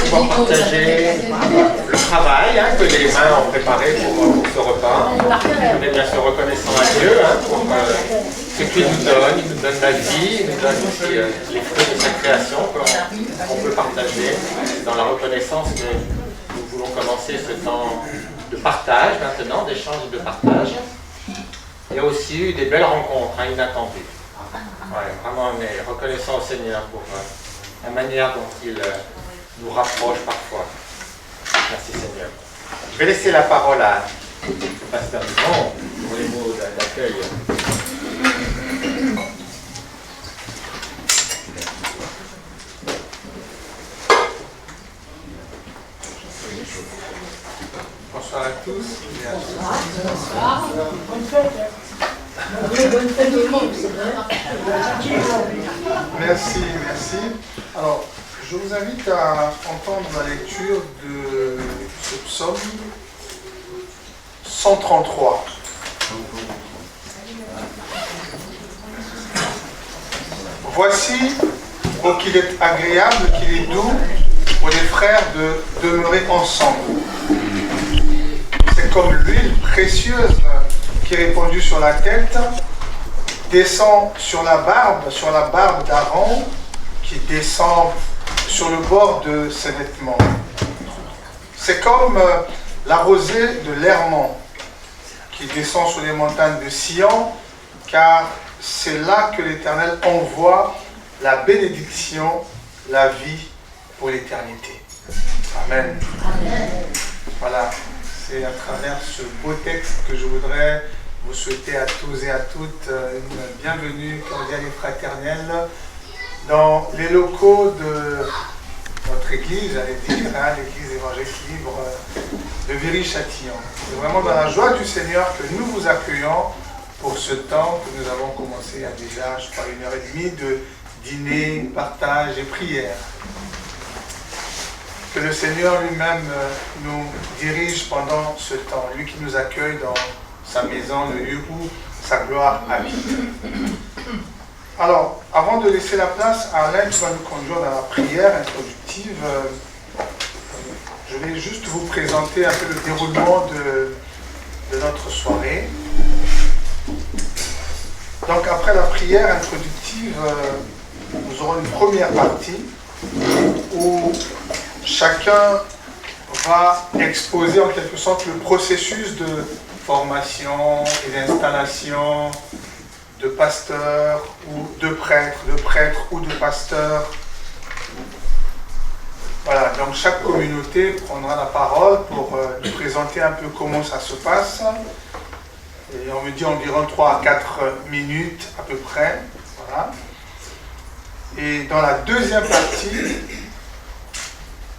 pouvoir partager le travail que les mains ont préparé pour ce repas. On est bien sûr reconnaissant à Dieu pour ce qu'il nous donne. Il nous donne la vie, il nous donne aussi les fruits de sa création qu'on peut partager. Dans la reconnaissance que nous voulons commencer ce temps de partage maintenant, d'échange et de partage. Il y a aussi eu des belles rencontres inattendues. Ouais, vraiment, on est reconnaissant au Seigneur pour la manière dont il nous rapproche parfois. Merci Seigneur. Je vais laisser la parole à Pasteur Yvon pour les mots d'accueil. Bonsoir à tous. Bonsoir. Bonne fête. Bonne fête au monde. Merci. Alors, je vous invite à entendre la lecture de ce psaume 133. Voici, oh qu'il est agréable, qu'il est doux pour les frères de demeurer ensemble. C'est comme l'huile précieuse qui est répandue sur la tête, descend sur la barbe d'Aaron, qui descend sur le bord de ses vêtements. C'est comme la rosée de l'Hermon, qui descend sur les montagnes de Sion, car c'est là que l'Éternel envoie la bénédiction, la vie pour l'éternité. Amen. Voilà, c'est à travers ce beau texte que je voudrais vous souhaiter à tous et à toutes une bienvenue cordiale et fraternelle dans les locaux de notre église, j'allais dire, l'église évangélique libre de Viry-Châtillon. C'est vraiment dans la joie du Seigneur que nous vous accueillons pour ce temps que nous avons commencé il y a déjà, je crois, 1h30 de dîner, partage et prière. Que le Seigneur lui-même nous dirige pendant ce temps, lui qui nous accueille dans sa maison, le lieu où sa gloire habite. Alors, avant de laisser la place à Alain qui va nous conduire dans la prière introductive, je vais juste vous présenter un peu le déroulement de notre soirée. Donc, après la prière introductive, nous aurons une première partie où chacun va exposer en quelque sorte le processus de formation et d'installation de pasteurs ou de prêtres ou de pasteurs. Voilà, donc chaque communauté prendra la parole pour nous présenter un peu comment ça se passe. Et on me dit environ 3 à 4 minutes à peu près. Voilà. Et dans la deuxième partie,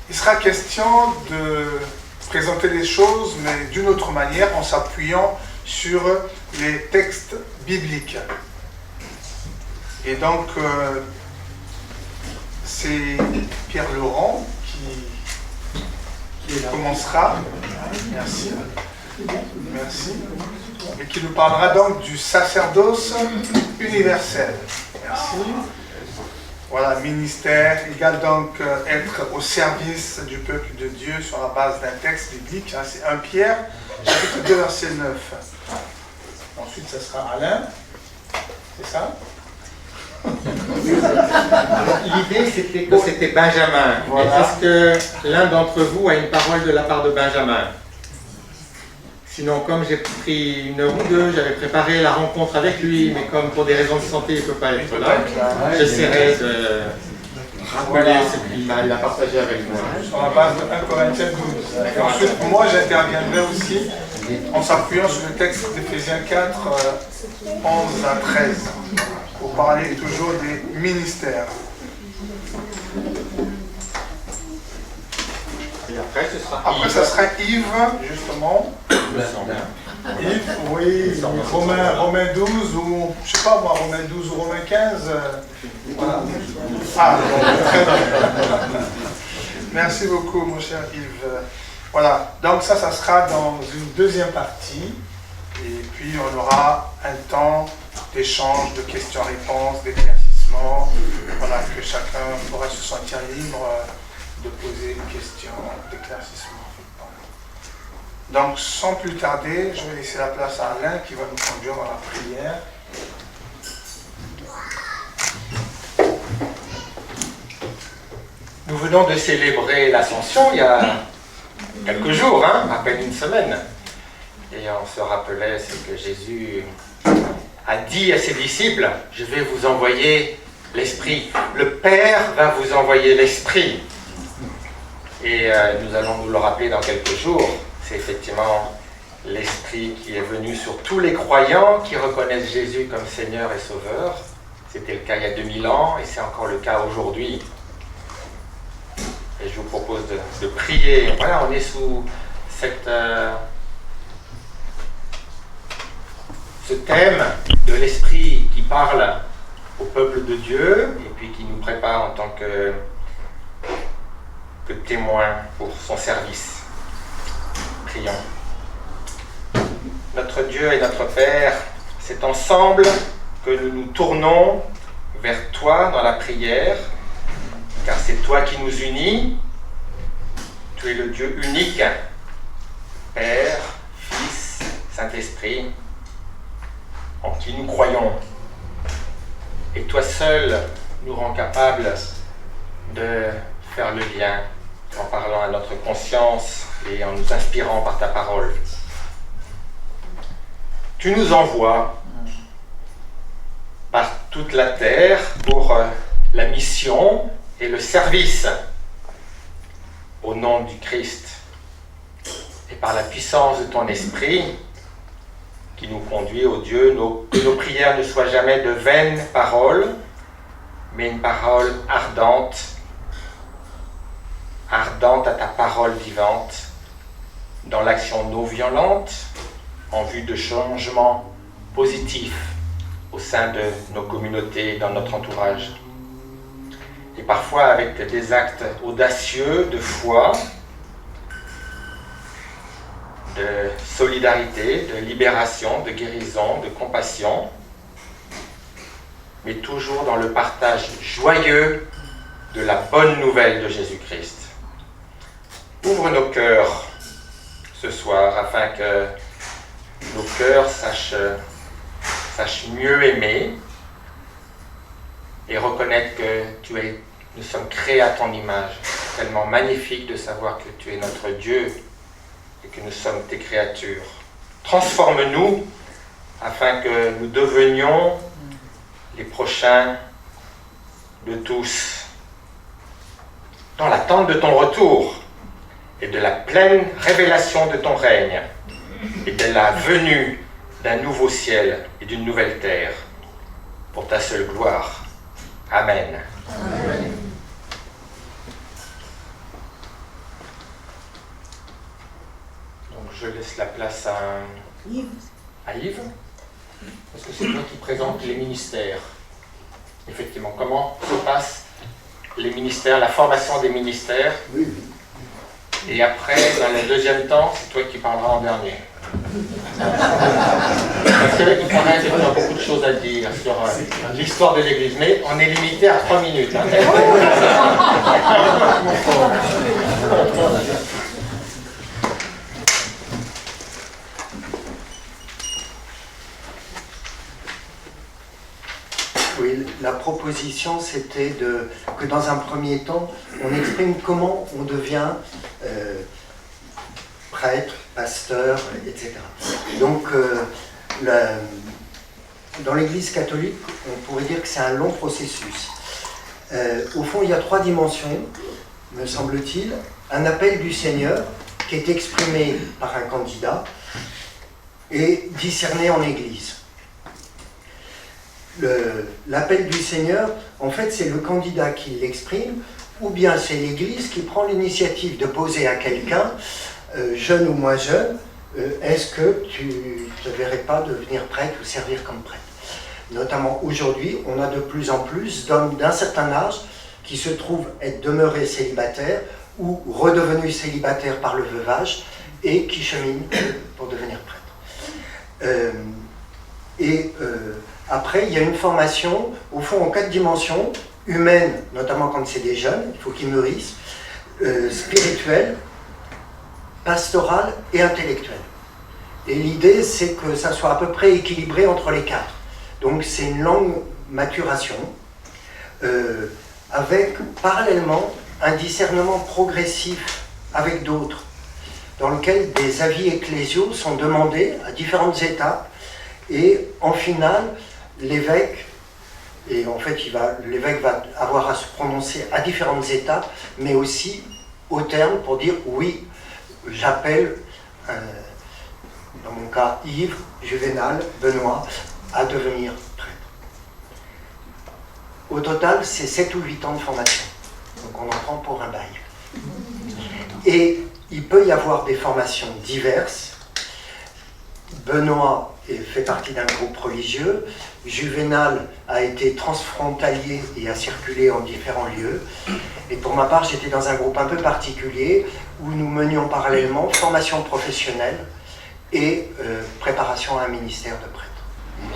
il sera question de présenter les choses, mais d'une autre manière, en s'appuyant sur les textes bibliques. Et donc, c'est Pierre Laurent qui commencera. Merci. Merci. Et qui nous parlera donc du sacerdoce universel. Merci. Voilà, ministère égale donc être au service du peuple de Dieu sur la base d'un texte biblique. C'est 1 Pierre, chapitre 2, verset 9. Ensuite, ce sera Alain. C'est ça? L'idée, c'était que c'était Benjamin. Voilà. Est-ce que l'un d'entre vous a une parole de la part de Benjamin? Sinon, comme j'ai pris 1 heure ou 2, j'avais préparé la rencontre avec lui, mais comme pour des raisons de santé, il ne peut pas être là, j'essaierai de rappeler ce qu'il a partagé avec moi. Sur la base de 1 Corinthiens 12. Et ensuite, moi, j'interviendrai aussi en s'appuyant sur le texte d'Éphésiens 4, 11 à 13, pour parler toujours des ministères. Et après, ce sera Ça sera Yves, justement. Yves, oui, Romain 12, ou je sais pas moi, Romain 12 ou Romain 15. Voilà. Ah, très bien. Merci beaucoup, mon cher Yves. Voilà, donc ça sera dans une deuxième partie. Et puis, on aura un temps d'échange, de questions-réponses, d'éclaircissement. Voilà, que chacun pourra se sentir libre de poser une question d'éclaircissement. Donc, sans plus tarder, je vais laisser la place à Alain qui va nous conduire dans la prière. Nous venons de célébrer l'Ascension il y a quelques jours, à peine une semaine. Et on se rappelait ce que Jésus a dit à ses disciples, « Je vais vous envoyer l'Esprit. Le Père va vous envoyer l'Esprit. » Et nous allons nous le rappeler dans quelques jours. C'est effectivement l'Esprit qui est venu sur tous les croyants qui reconnaissent Jésus comme Seigneur et Sauveur. C'était le cas il y a 2000 ans et c'est encore le cas aujourd'hui. Et je vous propose de prier. Voilà, on est sous ce thème de l'Esprit qui parle au peuple de Dieu et puis qui nous prépare en tant que témoins pour son service. Prions. Notre Dieu et notre Père, c'est ensemble que nous nous tournons vers toi dans la prière, car c'est toi qui nous unis. Tu es le Dieu unique, Père, Fils, Saint-Esprit, en qui nous croyons. Et toi seul nous rends capables de faire le lien en parlant à notre conscience et en nous inspirant par ta parole. Tu nous envoies par toute la terre pour la mission et le service au nom du Christ. Et par la puissance de ton esprit qui nous conduit au Dieu, que nos prières ne soient jamais de vaines paroles, mais une parole ardente à ta parole vivante, dans l'action non violente, en vue de changements positifs au sein de nos communautés et dans notre entourage. Et parfois avec des actes audacieux de foi, de solidarité, de libération, de guérison, de compassion, mais toujours dans le partage joyeux de la bonne nouvelle de Jésus-Christ. Ouvre nos cœurs ce soir afin que nos cœurs sachent mieux aimer et reconnaître que nous sommes créés à ton image. Tellement magnifique de savoir que tu es notre Dieu et que nous sommes tes créatures. Transforme-nous afin que nous devenions les prochains de tous. Dans l'attente de ton retour et de la pleine révélation de ton règne et de la venue d'un nouveau ciel et d'une nouvelle terre pour ta seule gloire. Amen. Amen. Donc je laisse la place à Yves. Parce que c'est toi qui présente les ministères. Effectivement, comment se passent les ministères, la formation des ministères. Oui. Et après, dans le deuxième temps, c'est toi qui parleras en dernier. Parce qu'il paraît qu'il y a beaucoup de choses à dire sur l'histoire de l'Église, mais on est limité à 3 minutes. Oui, la proposition, c'était que dans un premier temps, on exprime comment on devient prêtre, pasteur, etc. Donc, dans l'Église catholique, on pourrait dire que c'est un long processus. Au fond, il y a 3 dimensions, me semble-t-il. Un appel du Seigneur qui est exprimé par un candidat et discerné en Église. L'appel du Seigneur, en fait, c'est le candidat qui l'exprime, ou bien c'est l'Église qui prend l'initiative de poser à quelqu'un, jeune ou moins jeune, est-ce que tu ne te verrais pas devenir prêtre ou servir comme prêtre? Notamment aujourd'hui, on a de plus en plus d'hommes d'un certain âge qui se trouvent être demeurés célibataires ou redevenus célibataires par le veuvage et qui cheminent pour devenir prêtre. Après, il y a une formation, au fond, en 4 dimensions, humaine, notamment quand c'est des jeunes, il faut qu'ils mûrissent, spirituelle, pastorale et intellectuelle. Et l'idée, c'est que ça soit à peu près équilibré entre les quatre. Donc c'est une longue maturation, avec parallèlement un discernement progressif avec d'autres, dans lequel des avis ecclésiaux sont demandés à différentes étapes, et en finale, l'évêque, et en fait l'évêque va avoir à se prononcer à différentes étapes, mais aussi au terme pour dire oui, j'appelle, dans mon cas, Yves, Juvénal, Benoît, à devenir prêtre. Au total, c'est 7 ou 8 ans de formation. Donc on en prend pour un bail. Et il peut y avoir des formations diverses. Benoît fait partie d'un groupe religieux. Juvénal a été transfrontalier et a circulé en différents lieux. Et pour ma part, j'étais dans un groupe un peu particulier où nous menions parallèlement formation professionnelle et préparation à un ministère de prêtre.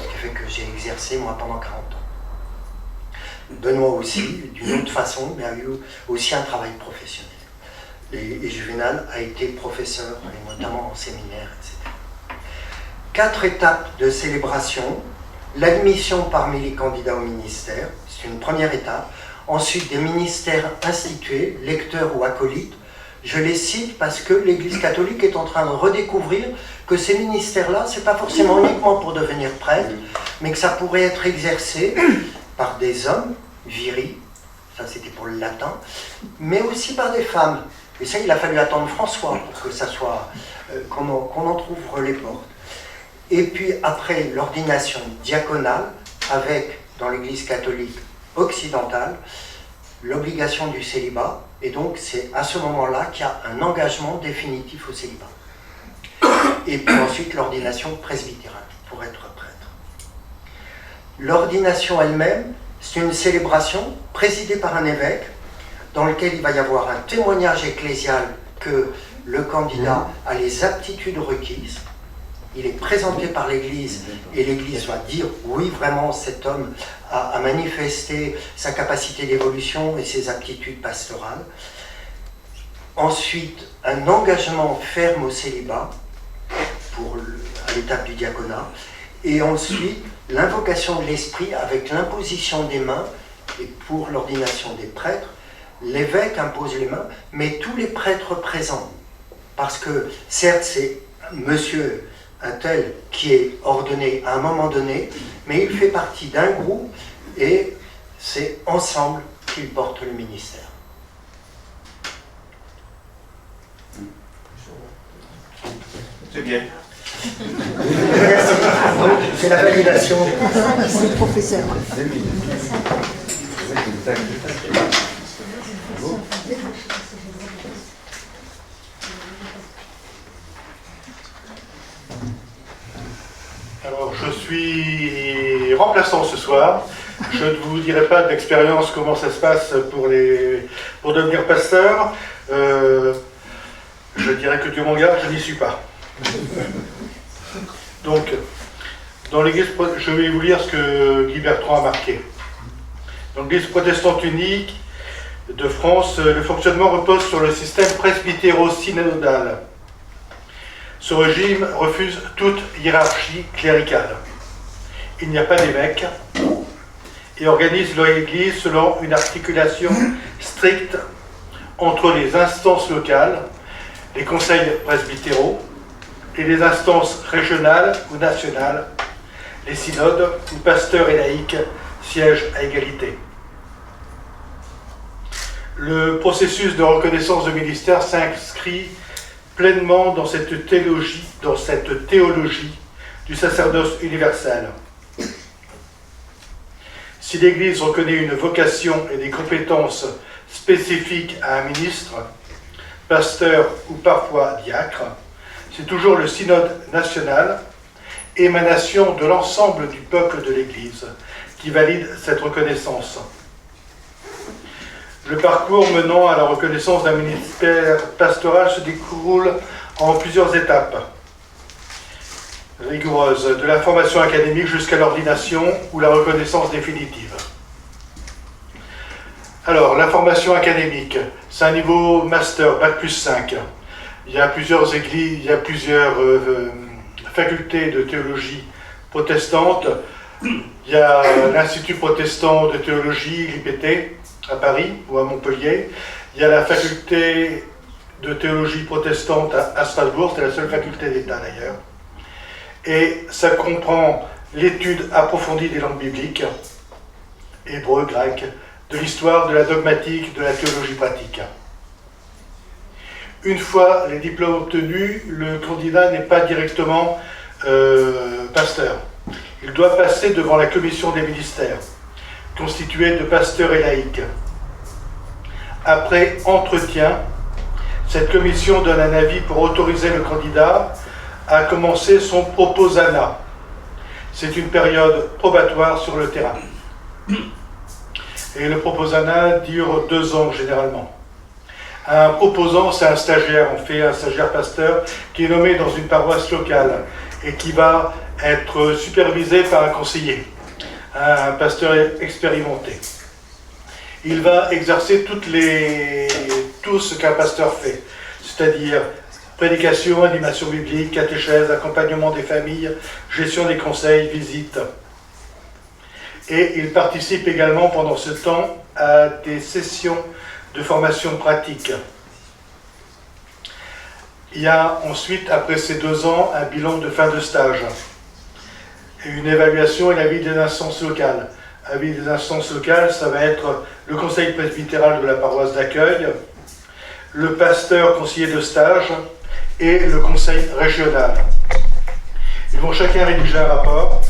Ce qui fait que j'ai exercé, moi, pendant 40 ans. Benoît aussi, d'une autre façon, mais a eu aussi un travail professionnel. Et Juvénal a été professeur, et notamment en séminaire, etc. 4 étapes de célébration. L'admission parmi les candidats au ministère, c'est une première étape. Ensuite, des ministères institués, lecteurs ou acolytes. Je les cite parce que l'Église catholique est en train de redécouvrir que ces ministères-là, ce n'est pas forcément uniquement pour devenir prêtre, mais que ça pourrait être exercé par des hommes virils, ça c'était pour le latin, mais aussi par des femmes. Et ça, il a fallu attendre François pour que ça soit, qu'on en trouve les portes. Et puis après l'ordination diaconale, avec, dans l'Église catholique occidentale, l'obligation du célibat, et donc c'est à ce moment-là qu'il y a un engagement définitif au célibat. Et puis ensuite l'ordination presbytérale, pour être prêtre. L'ordination elle-même, c'est une célébration présidée par un évêque, dans lequel il va y avoir un témoignage ecclésial que le candidat a les aptitudes requises. Il est présenté par l'Église et l'Église va dire oui, vraiment cet homme a manifesté sa capacité d'évolution et ses aptitudes pastorales. Ensuite, un engagement ferme au célibat à l'étape du diaconat. Et ensuite, l'invocation de l'esprit avec l'imposition des mains. Et pour l'ordination des prêtres, l'évêque impose les mains, mais tous les prêtres présents. Parce que certes, c'est monsieur un tel qui est ordonné à un moment donné, mais il fait partie d'un groupe et c'est ensemble qu'ils portent le ministère. C'est bien. Merci. Donc, c'est la validation. C'est le professeur. Alors, je suis remplaçant ce soir. Je ne vous dirai pas d'expérience comment ça se passe pour devenir pasteur. Je dirais que Dieu m'en garde, je n'y suis pas. Donc, dans l'Église, je vais vous lire ce que Guy Bertrand a marqué. Dans l'Église protestante unique de France, le fonctionnement repose sur le système presbytéro-synodal. Ce régime refuse toute hiérarchie cléricale. Il n'y a pas d'évêque et organise l'Église selon une articulation stricte entre les instances locales, les conseils presbytéraux, et les instances régionales ou nationales, les synodes où pasteurs et laïcs siègent à égalité. Le processus de reconnaissance de ministère s'inscrit pleinement dans cette théologie du sacerdoce universel. Si l'Église reconnaît une vocation et des compétences spécifiques à un ministre, pasteur ou parfois diacre, c'est toujours le synode national, émanation de l'ensemble du peuple de l'Église, qui valide cette reconnaissance. Le parcours menant à la reconnaissance d'un ministère pastoral se déroule en plusieurs étapes rigoureuses, de la formation académique jusqu'à l'ordination ou la reconnaissance définitive. Alors, la formation académique, c'est un niveau master, bac plus 5. Il y a plusieurs églises, il y a plusieurs facultés de théologie protestante. Il y a l'Institut protestant de théologie, l'IPT, à Paris ou à Montpellier. Il y a la faculté de théologie protestante à Strasbourg, c'est la seule faculté d'État d'ailleurs. Et ça comprend l'étude approfondie des langues bibliques, hébreu, grec, de l'histoire, de la dogmatique, de la théologie pratique. Une fois les diplômes obtenus, le candidat n'est pas directement pasteur. Il doit passer devant la commission des ministères, constituée de pasteurs et laïcs. Après entretien, cette commission donne un avis pour autoriser le candidat à commencer son proposana. C'est une période probatoire sur le terrain. Et le proposana dure 2 ans généralement. Un proposant, c'est un stagiaire, on fait un stagiaire pasteur qui est nommé dans une paroisse locale et qui va être supervisé par un conseiller, un pasteur expérimenté. Il va exercer tout ce qu'un pasteur fait, c'est-à-dire prédication, animation biblique, catéchèse, accompagnement des familles, gestion des conseils, visites. Et il participe également pendant ce temps à des sessions de formation pratique. Il y a ensuite, après ces 2 ans, un bilan de fin de stage, et une évaluation et l'avis des instances locales. Avis des instances locales, ça va être le conseil presbytéral de la paroisse d'accueil, le pasteur conseiller de stage et le conseil régional. Ils vont chacun rédiger un rapport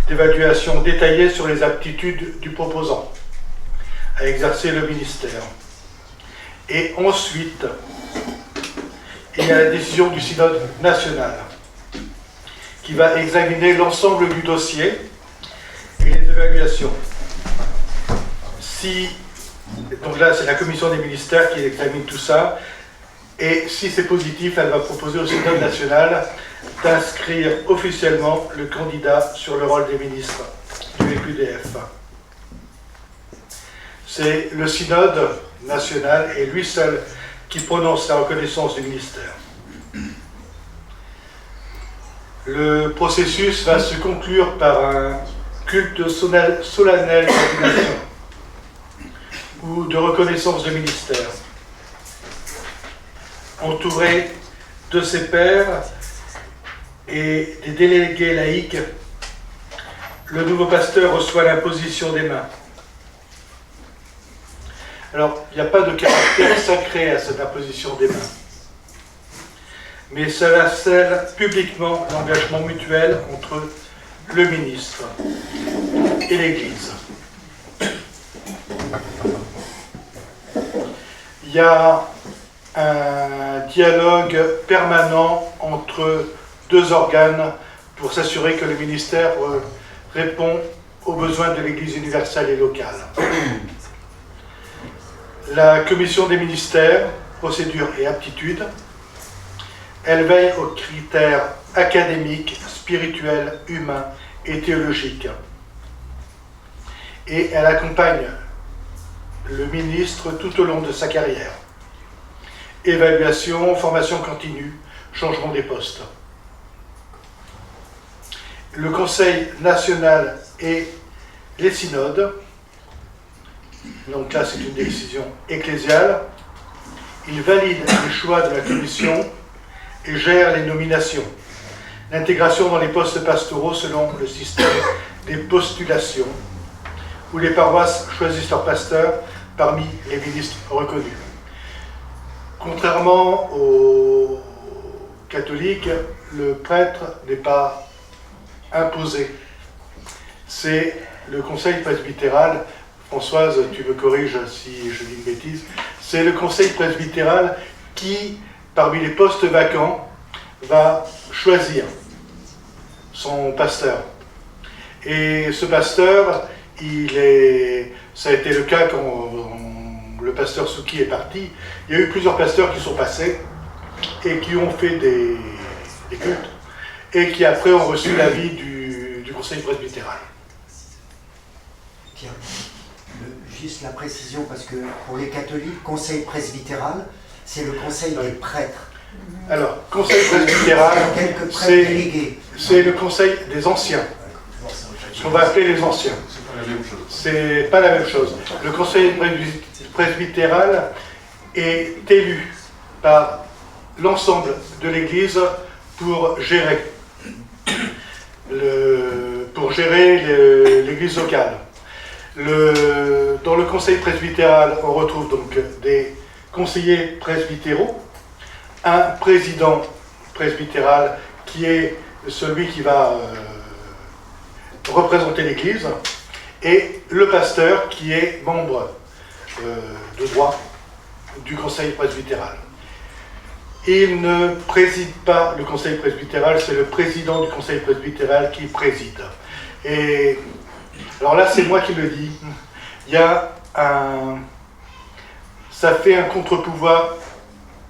d'évaluation détaillée sur les aptitudes du proposant à exercer le ministère. Et ensuite, il y a la décision du synode national qui va examiner l'ensemble du dossier et les évaluations. Donc là, c'est la commission des ministères qui examine tout ça. Et si c'est positif, elle va proposer au synode national d'inscrire officiellement le candidat sur le rôle des ministres du EQDF. C'est le synode national et lui seul qui prononce la reconnaissance du ministère. Le processus va se conclure par un culte solennel d'ordination ou de reconnaissance de ministère. Entouré de ses pairs et des délégués laïcs, le nouveau pasteur reçoit l'imposition des mains. Alors, il n'y a pas de caractère sacré à cette imposition des mains, mais cela scelle publiquement l'engagement mutuel entre le ministre et l'Église. Il y a un dialogue permanent entre 2 organes pour s'assurer que le ministère répond aux besoins de l'Église universelle et locale. La commission des ministères, procédures et aptitudes, elle veille aux critères académiques, spirituels, humains et théologiques. Et elle accompagne le ministre tout au long de sa carrière. Évaluation, formation continue, changement des postes. Le Conseil national et les synodes, donc là c'est une décision ecclésiale, ils valident les choix de la commission et gèrent les nominations. L'intégration dans les postes pastoraux selon le système des postulations, où les paroisses choisissent leurs pasteurs parmi les ministres reconnus. Contrairement aux catholiques, le prêtre n'est pas imposé. C'est le conseil presbytéral, Françoise, tu me corriges si je dis une bêtise, c'est le conseil presbytéral qui, parmi les postes vacants, va choisir son pasteur. Et ce pasteur, ça a été le cas quand le pasteur Souki est parti. Il y a eu plusieurs pasteurs qui sont passés et qui ont fait des cultes et qui après ont reçu l'avis du conseil presbytéral. Tiens, juste la précision, parce que pour les catholiques, conseil presbytéral, c'est le conseil des prêtres. Alors, conseil presbytéral, Quelques prêtres délégués. c'est le conseil des anciens. Ce qu'on va appeler les anciens. C'est pas la même chose. Le conseil presbytéral est élu par l'ensemble de l'Église pour gérer l'Église locale. Dans le conseil presbytéral, on retrouve donc des conseillers presbytéraux, un président presbytéral qui est celui qui va représenter l'Église, et le pasteur qui est membre de droit du conseil presbytéral. Il ne préside pas le conseil presbytéral, c'est le président du conseil presbytéral qui préside. Et alors là, c'est moi qui le dis. Il y a ça fait un contre-pouvoir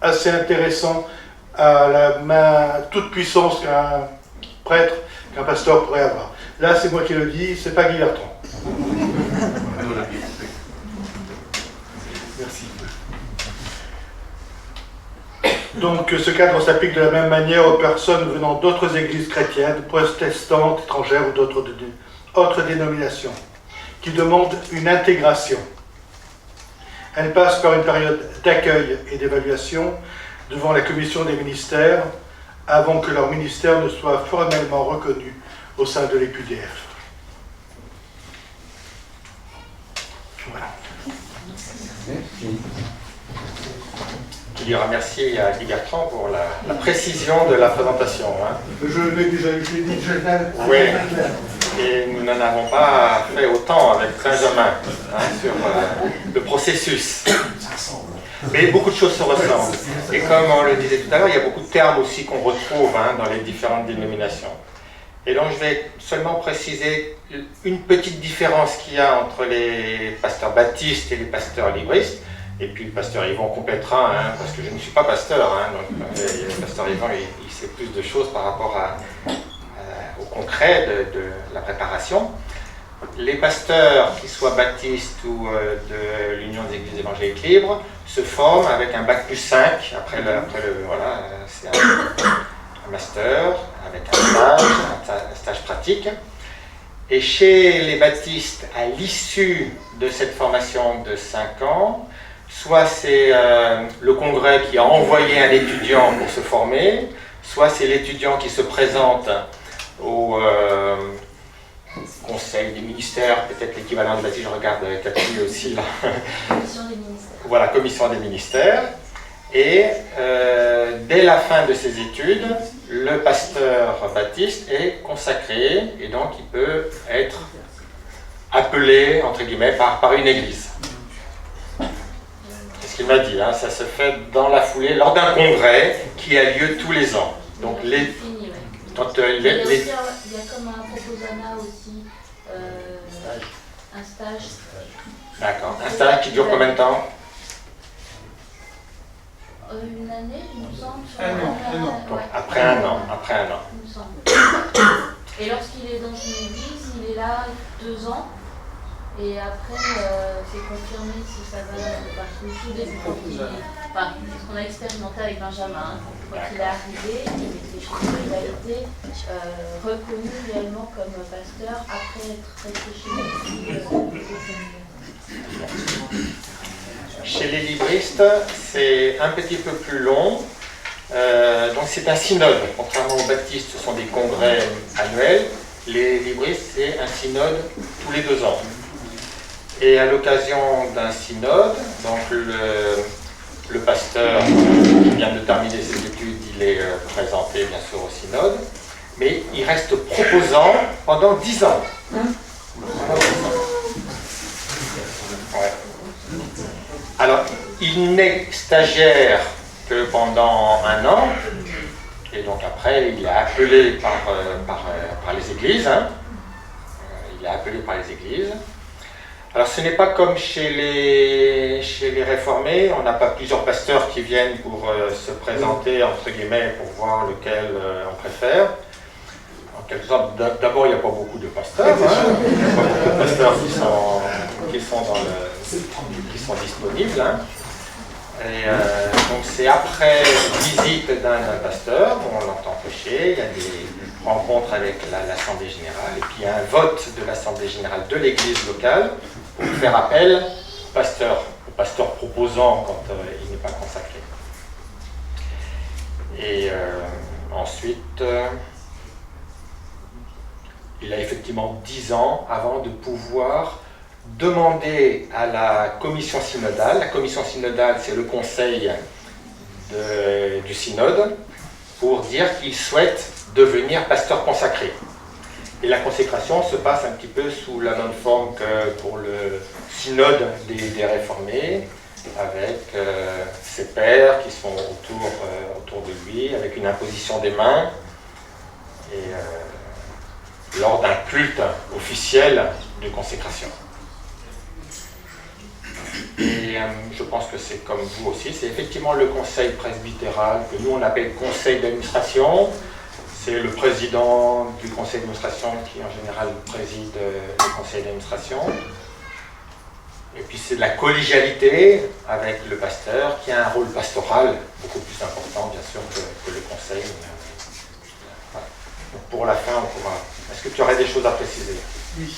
assez intéressant à la main toute puissance qu'un prêtre, qu'un pasteur pourrait avoir. Là, c'est moi qui le dis, c'est pas Guy Bertrand. Merci. Donc, ce cadre s'applique de la même manière aux personnes venant d'autres églises chrétiennes, protestantes, étrangères ou d'autres autres dénominations, qui demandent une intégration. Elles passent par une période d'accueil et d'évaluation devant la commission des ministères, avant que leur ministère ne soit formellement reconnu au sein de l'EQDF. Voilà. Je lui remercie à Guy Bertrand pour la précision de la présentation. Hein. Je l'ai déjà dit, Oui, et nous n'en avons pas fait autant avec Benjamin sur le processus. Mais beaucoup de choses se ressemblent. Et comme on le disait tout à l'heure, il y a beaucoup de termes aussi qu'on retrouve dans les différentes dénominations. Et donc je vais seulement préciser une petite différence qu'il y a entre les pasteurs baptistes et les pasteurs libristes. Et puis le pasteur Yvan complétera, parce que je ne suis pas pasteur, donc le pasteur Yvan il sait plus de choses par rapport au concret de la préparation. Les pasteurs, qu'ils soient baptistes ou de l'Union des Églises évangéliques libres, se forment avec un bac plus 5, voilà, c'est un master, avec un stage pratique. Et chez les baptistes, à l'issue de cette formation de 5 ans, soit c'est le congrès qui a envoyé un étudiant pour se former, soit c'est l'étudiant qui se présente au conseil des ministères, peut-être l'équivalent de, vas-y, je regarde Cathy aussi là. Commission des ministères. Voilà, commission des ministères. Et dès la fin de ses études, le pasteur baptiste est consacré et donc il peut être appelé, entre guillemets, par une église. C'est ce qu'il m'a dit, ça se fait dans la foulée, lors d'un congrès qui a lieu tous les ans. Donc il y a comme un proposana aussi, un stage. D'accord. Un stage qui dure combien de temps? Une année, il me semble. Un an. Donc, après un an. Il me semble. Et lorsqu'il est dans une église, il est là 2 ans. Et après, c'est confirmé si ça va, parce que tout début, ce qu'on a expérimenté avec Benjamin, quand il est arrivé, il était chez nous, il a été reconnu réellement comme pasteur après être resté chez nous. Chez les libristes, c'est un petit peu plus long. Donc c'est un synode. Contrairement aux baptistes, ce sont des congrès annuels. Les libristes, c'est un synode tous les 2 ans. Et à l'occasion d'un synode, donc le pasteur qui vient de terminer ses études, il est présenté bien sûr au synode, mais il reste proposant pendant 10 ans. Ouais. Alors, il n'est stagiaire que pendant 1 an, et donc après, il est appelé par les églises. Il est appelé par les églises. Alors, ce n'est pas comme chez les réformés, on n'a pas plusieurs pasteurs qui viennent pour se présenter, entre guillemets, pour voir lequel on préfère. En quelque sorte, d'abord, il n'y a pas beaucoup de pasteurs. Il n'y a pas beaucoup de pasteurs qui sont dans qui sont disponibles. Hein. Et donc c'est après visite d'un pasteur, on l'entend prêcher, il y a des rencontres avec l'Assemblée générale, et puis il y a un vote de l'Assemblée générale de l'église locale pour faire appel au pasteur proposant quand il n'est pas consacré. Et ensuite, il a effectivement 10 ans avant de pouvoir demander à la commission synodale. La commission synodale, c'est le conseil du synode, pour dire qu'il souhaite devenir pasteur consacré. Et la consécration se passe un petit peu sous la même forme que pour le synode des réformés, avec ses pairs qui sont autour de lui, avec une imposition des mains, et lors d'un culte officiel de consécration. Et je pense que c'est comme vous aussi, c'est effectivement le conseil presbytéral, que nous on appelle conseil d'administration. C'est le président du conseil d'administration qui en général préside le conseil d'administration. Et puis c'est de la collégialité avec le pasteur qui a un rôle pastoral beaucoup plus important bien sûr que le conseil. Voilà. Donc pour la fin, on pourra... Est-ce que tu aurais des choses à préciser? Oui.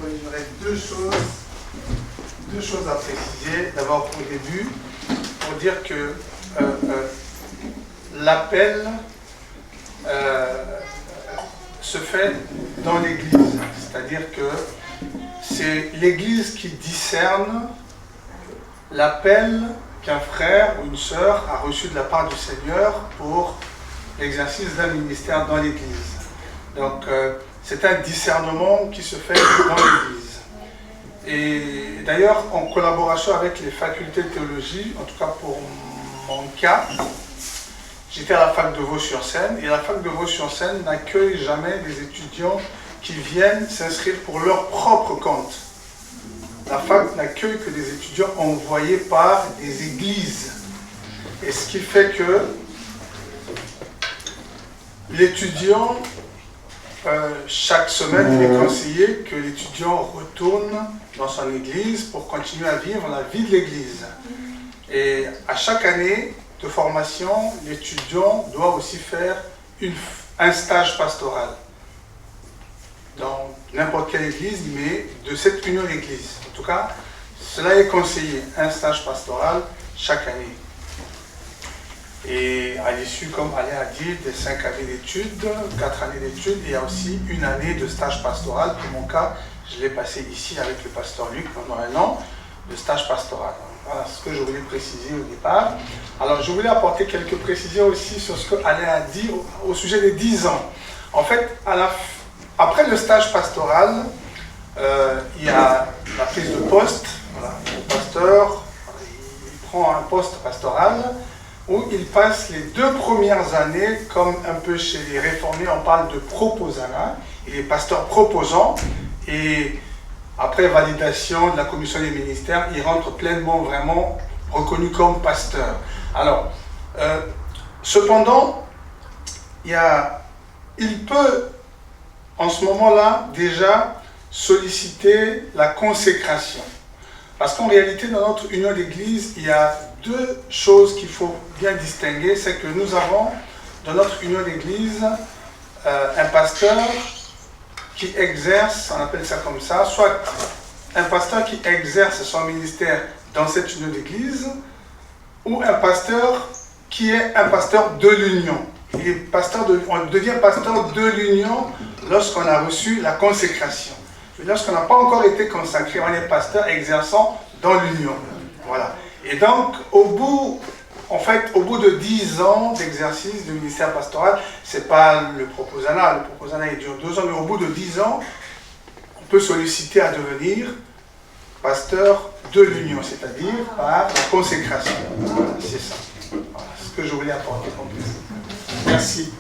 Oui, j'aurais deux choses à préciser. D'abord au début, pour dire que l'appel se fait dans l'Église. C'est-à-dire que c'est l'Église qui discerne l'appel qu'un frère ou une sœur a reçu de la part du Seigneur pour l'exercice d'un ministère dans l'Église. Donc, c'est un discernement qui se fait dans l'Église. Et d'ailleurs, en collaboration avec les facultés de théologie, en tout cas pour mon cas, j'étais à la fac de Vaux-sur-Seine, et la fac de Vaux-sur-Seine n'accueille jamais des étudiants qui viennent s'inscrire pour leur propre compte. La fac n'accueille que des étudiants envoyés par des églises. Et ce qui fait que l'étudiant, chaque semaine, il est conseillé que l'étudiant retourne dans son église pour continuer à vivre la vie de l'église. Et à chaque année de formation, l'étudiant doit aussi faire un stage pastoral dans n'importe quelle église, mais de cette union d'église. En tout cas, cela est conseillé, un stage pastoral chaque année. Et à l'issue, comme Alain a dit, des 5 années d'études, 4 années d'études, il y a aussi une année de stage pastoral. Pour mon cas, je l'ai passé ici avec le pasteur Luc pendant 1 an de stage pastoral. Voilà ce que je voulais préciser au départ. Alors, je voulais apporter quelques précisions aussi sur ce que Alain a dit au sujet des 10 ans. En fait, après le stage pastoral, il y a la prise de poste. Voilà, le pasteur, il prend un poste pastoral où il passe les 2 premières années, comme un peu chez les réformés, on parle de proposana. Il est pasteur proposant, et après validation de la commission des ministères, il rentre pleinement, vraiment reconnu comme pasteur. Alors, cependant, il peut, en ce moment-là, déjà solliciter la consécration. Parce qu'en réalité, dans notre union d'église, il y a 2 choses qu'il faut bien distinguer. C'est que nous avons, dans notre union d'église, un pasteur qui exerce, on appelle ça comme ça, soit un pasteur qui exerce son ministère dans cette union d'église, ou un pasteur qui est un pasteur de l'union. On devient pasteur de l'union lorsqu'on a reçu la consécration. Lorsqu'on n'a pas encore été consacré, on est pasteur exerçant dans l'union. Voilà. Et donc, au bout de 10 ans d'exercice du ministère pastoral, c'est pas le proposana il dure 2 ans, mais au bout de 10 ans, on peut solliciter à devenir pasteur de l'union, c'est-à-dire par la consécration. Voilà, c'est ça. Voilà ce que je voulais apporter comme précision. Merci.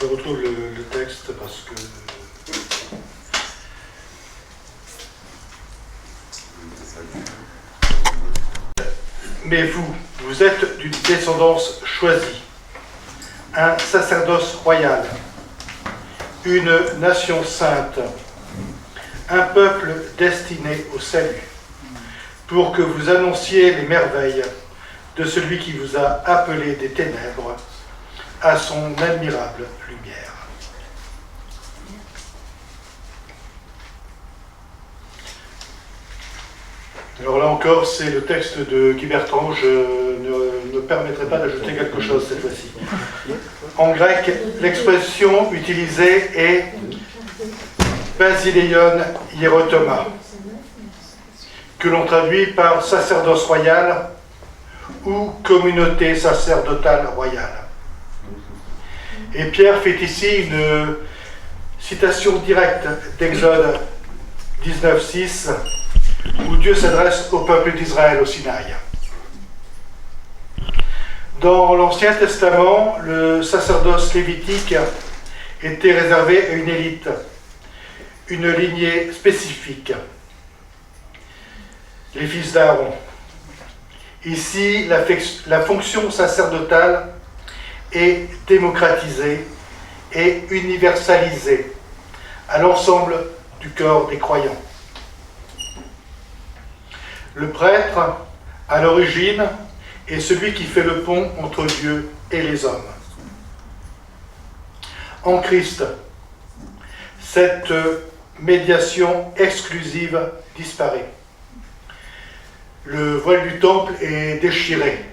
Je retrouve le texte parce que... Mais vous êtes d'une descendance choisie, un sacerdoce royal, une nation sainte, un peuple destiné au salut, pour que vous annonciez les merveilles de celui qui vous a appelé des ténèbres à son admirable lumière. Alors là encore, c'est le texte de Guy Bertrand. Je ne me permettrai pas d'ajouter quelque chose cette fois-ci. En grec, l'expression utilisée est Basileion hierotoma, que l'on traduit par sacerdoce royal ou communauté sacerdotale royale. Et Pierre fait ici une citation directe d'Exode 19:6, où Dieu s'adresse au peuple d'Israël au Sinaï. Dans l'Ancien Testament, le sacerdoce lévitique était réservé à une élite, une lignée spécifique, les fils d'Aaron. Ici, la fonction sacerdotale est démocratisée et universalisée à l'ensemble du corps des croyants. Le prêtre, à l'origine, est celui qui fait le pont entre Dieu et les hommes. En Christ, cette médiation exclusive disparaît. Le voile du temple est déchiré.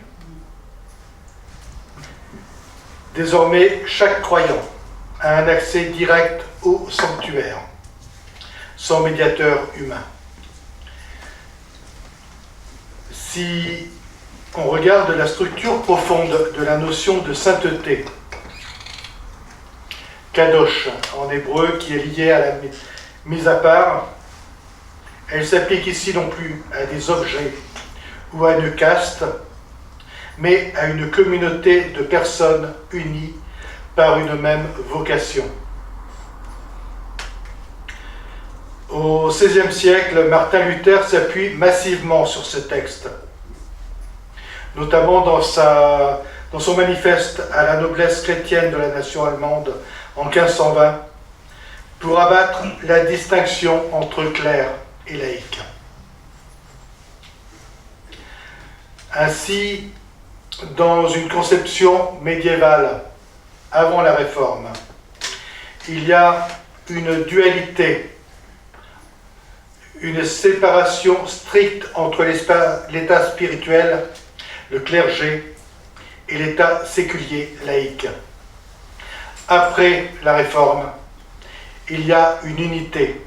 Désormais, chaque croyant a un accès direct au sanctuaire, sans médiateur humain. Si on regarde la structure profonde de la notion de sainteté, kadosh en hébreu, qui est liée à la mise à part, elle s'applique ici non plus à des objets ou à une caste, mais à une communauté de personnes unies par une même vocation. Au XVIe siècle, Martin Luther s'appuie massivement sur ce texte, notamment dans son manifeste à la noblesse chrétienne de la nation allemande en 1520, pour abattre la distinction entre clerc et laïc. Ainsi, dans une conception médiévale, avant la Réforme, il y a une dualité, une séparation stricte entre l'état spirituel, le clergé, et l'état séculier laïque. Après la Réforme, il y a une unité,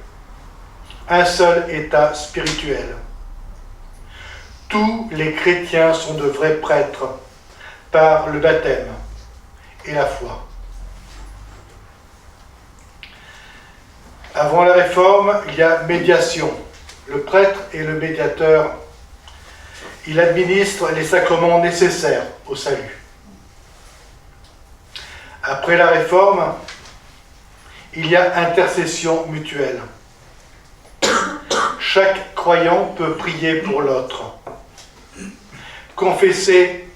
un seul état spirituel. Tous les chrétiens sont de vrais prêtres par le baptême et la foi. Avant la Réforme, il y a médiation. Le prêtre est le médiateur. Il administre les sacrements nécessaires au salut. Après la Réforme, il y a intercession mutuelle. Chaque croyant peut prier pour l'autre, confesser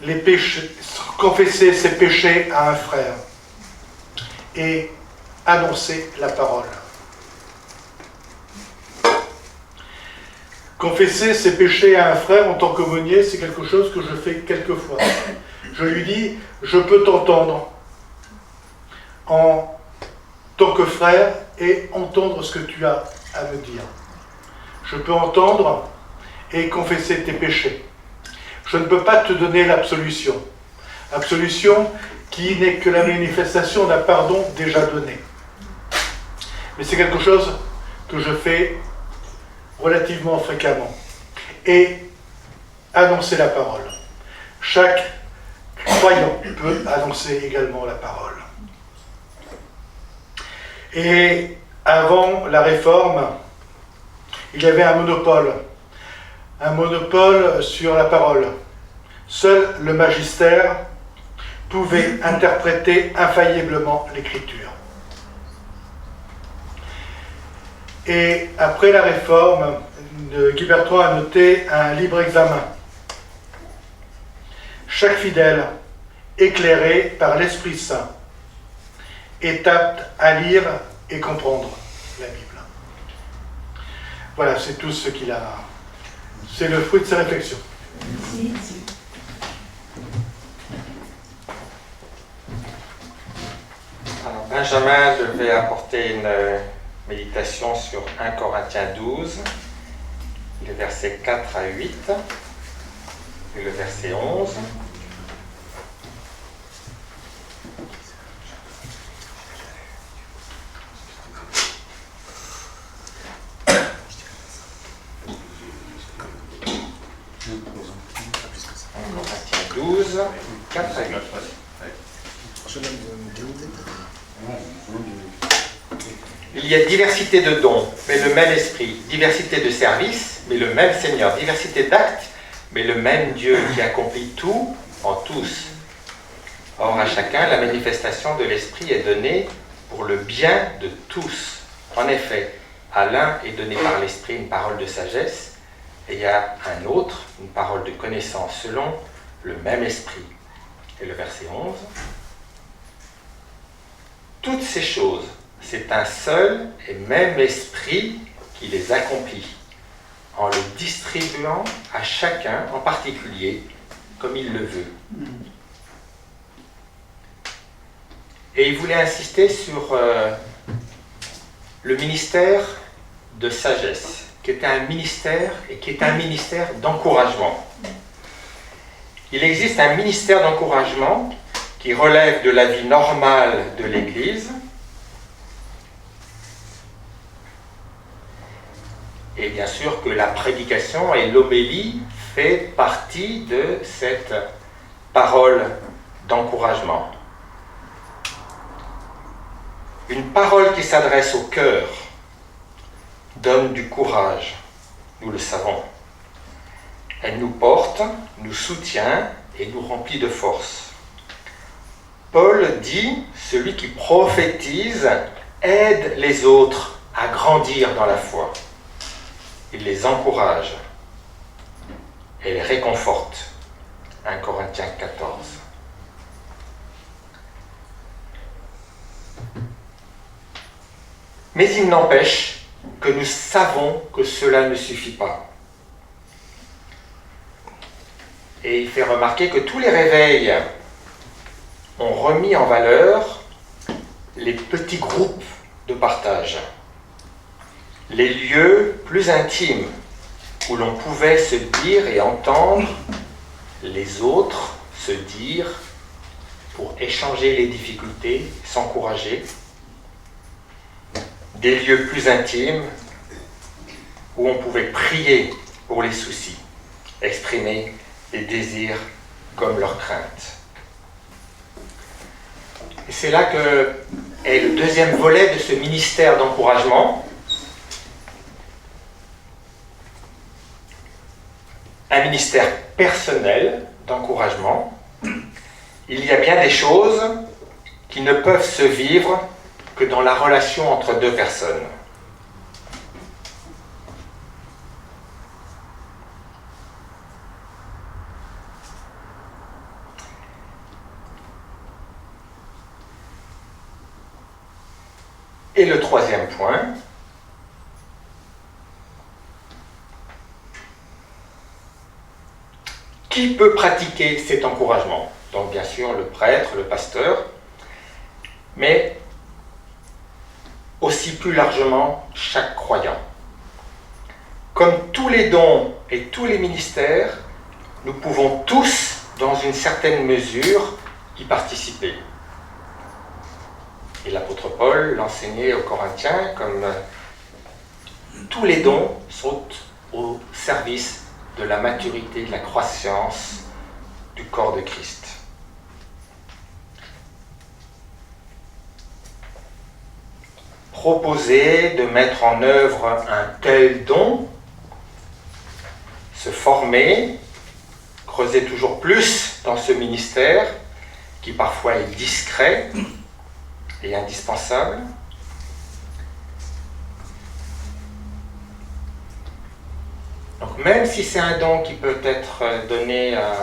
ses péchés à un frère et annoncer la parole. Confesser ses péchés à un frère en tant qu'aumônier, c'est quelque chose que je fais quelquefois. Je lui dis, je peux t'entendre en tant que frère et entendre ce que tu as à me dire. Je peux entendre et confesser tes péchés. je ne peux pas te donner l'absolution. Absolution qui n'est que la manifestation d'un pardon déjà donné. Mais c'est quelque chose que je fais relativement fréquemment. Et annoncer la parole. Chaque croyant peut annoncer également la parole. Et avant la Réforme, il y avait un monopole sur la parole. Seul le magistère pouvait interpréter infailliblement l'Écriture. Et après la Réforme, Guy Bertrand a noté un libre examen. Chaque fidèle, éclairé par l'Esprit Saint, est apte à lire et comprendre la Bible. Voilà, c'est tout ce qu'il a. C'est le fruit de ses réflexions. Alors, Benjamin devait apporter une méditation sur 1 Corinthiens 12, les versets 4 à 8 et le verset 11. Corinthiens 12, 4 à 8. Il y a diversité de dons, mais le même esprit. Diversité de services, mais le même Seigneur. Diversité d'actes, mais le même Dieu qui accomplit tout en tous. Or, à chacun, la manifestation de l'esprit est donnée pour le bien de tous. En effet, à l'un est donné par l'esprit une parole de sagesse, et à un autre une parole de connaissance selon le même esprit. Et le verset 11. Toutes ces choses, c'est un seul et même esprit qui les accomplit, en le distribuant à chacun en particulier, comme il le veut. Et il voulait insister sur le ministère de sagesse, qui est un ministère et qui est un ministère d'encouragement. Il existe un ministère d'encouragement qui relève de la vie normale de l'Église, et bien sûr que la prédication et l'homélie fait partie de cette parole d'encouragement. Une parole qui s'adresse au cœur donne du courage, nous le savons. Elle nous porte, nous soutient et nous remplit de force. Paul dit, celui qui prophétise aide les autres à grandir dans la foi. Il les encourage et les réconforte. 1 Corinthiens 14. Mais il n'empêche que nous savons que cela ne suffit pas. Et il fait remarquer que tous les réveils ont remis en valeur les petits groupes de partage, les lieux plus intimes où l'on pouvait se dire et entendre les autres se dire pour échanger les difficultés, s'encourager, des lieux plus intimes où on pouvait prier pour les soucis, exprimer les désirs comme leurs craintes. Et c'est là que est le deuxième volet de ce ministère d'encouragement. Un ministère personnel d'encouragement. Il y a bien des choses qui ne peuvent se vivre que dans la relation entre deux personnes. Et le troisième point, qui peut pratiquer cet encouragement? Donc bien sûr le prêtre, le pasteur, mais aussi plus largement chaque croyant. Comme tous les dons et tous les ministères, nous pouvons tous, dans une certaine mesure, y participer. Et l'apôtre Paul l'enseignait aux Corinthiens comme tous les dons sont au service de la maturité, de la croissance du corps de Christ. Proposer de mettre en œuvre un tel don, se former, creuser toujours plus dans ce ministère qui parfois est discret et indispensable. Donc même si c'est un don qui peut être donné à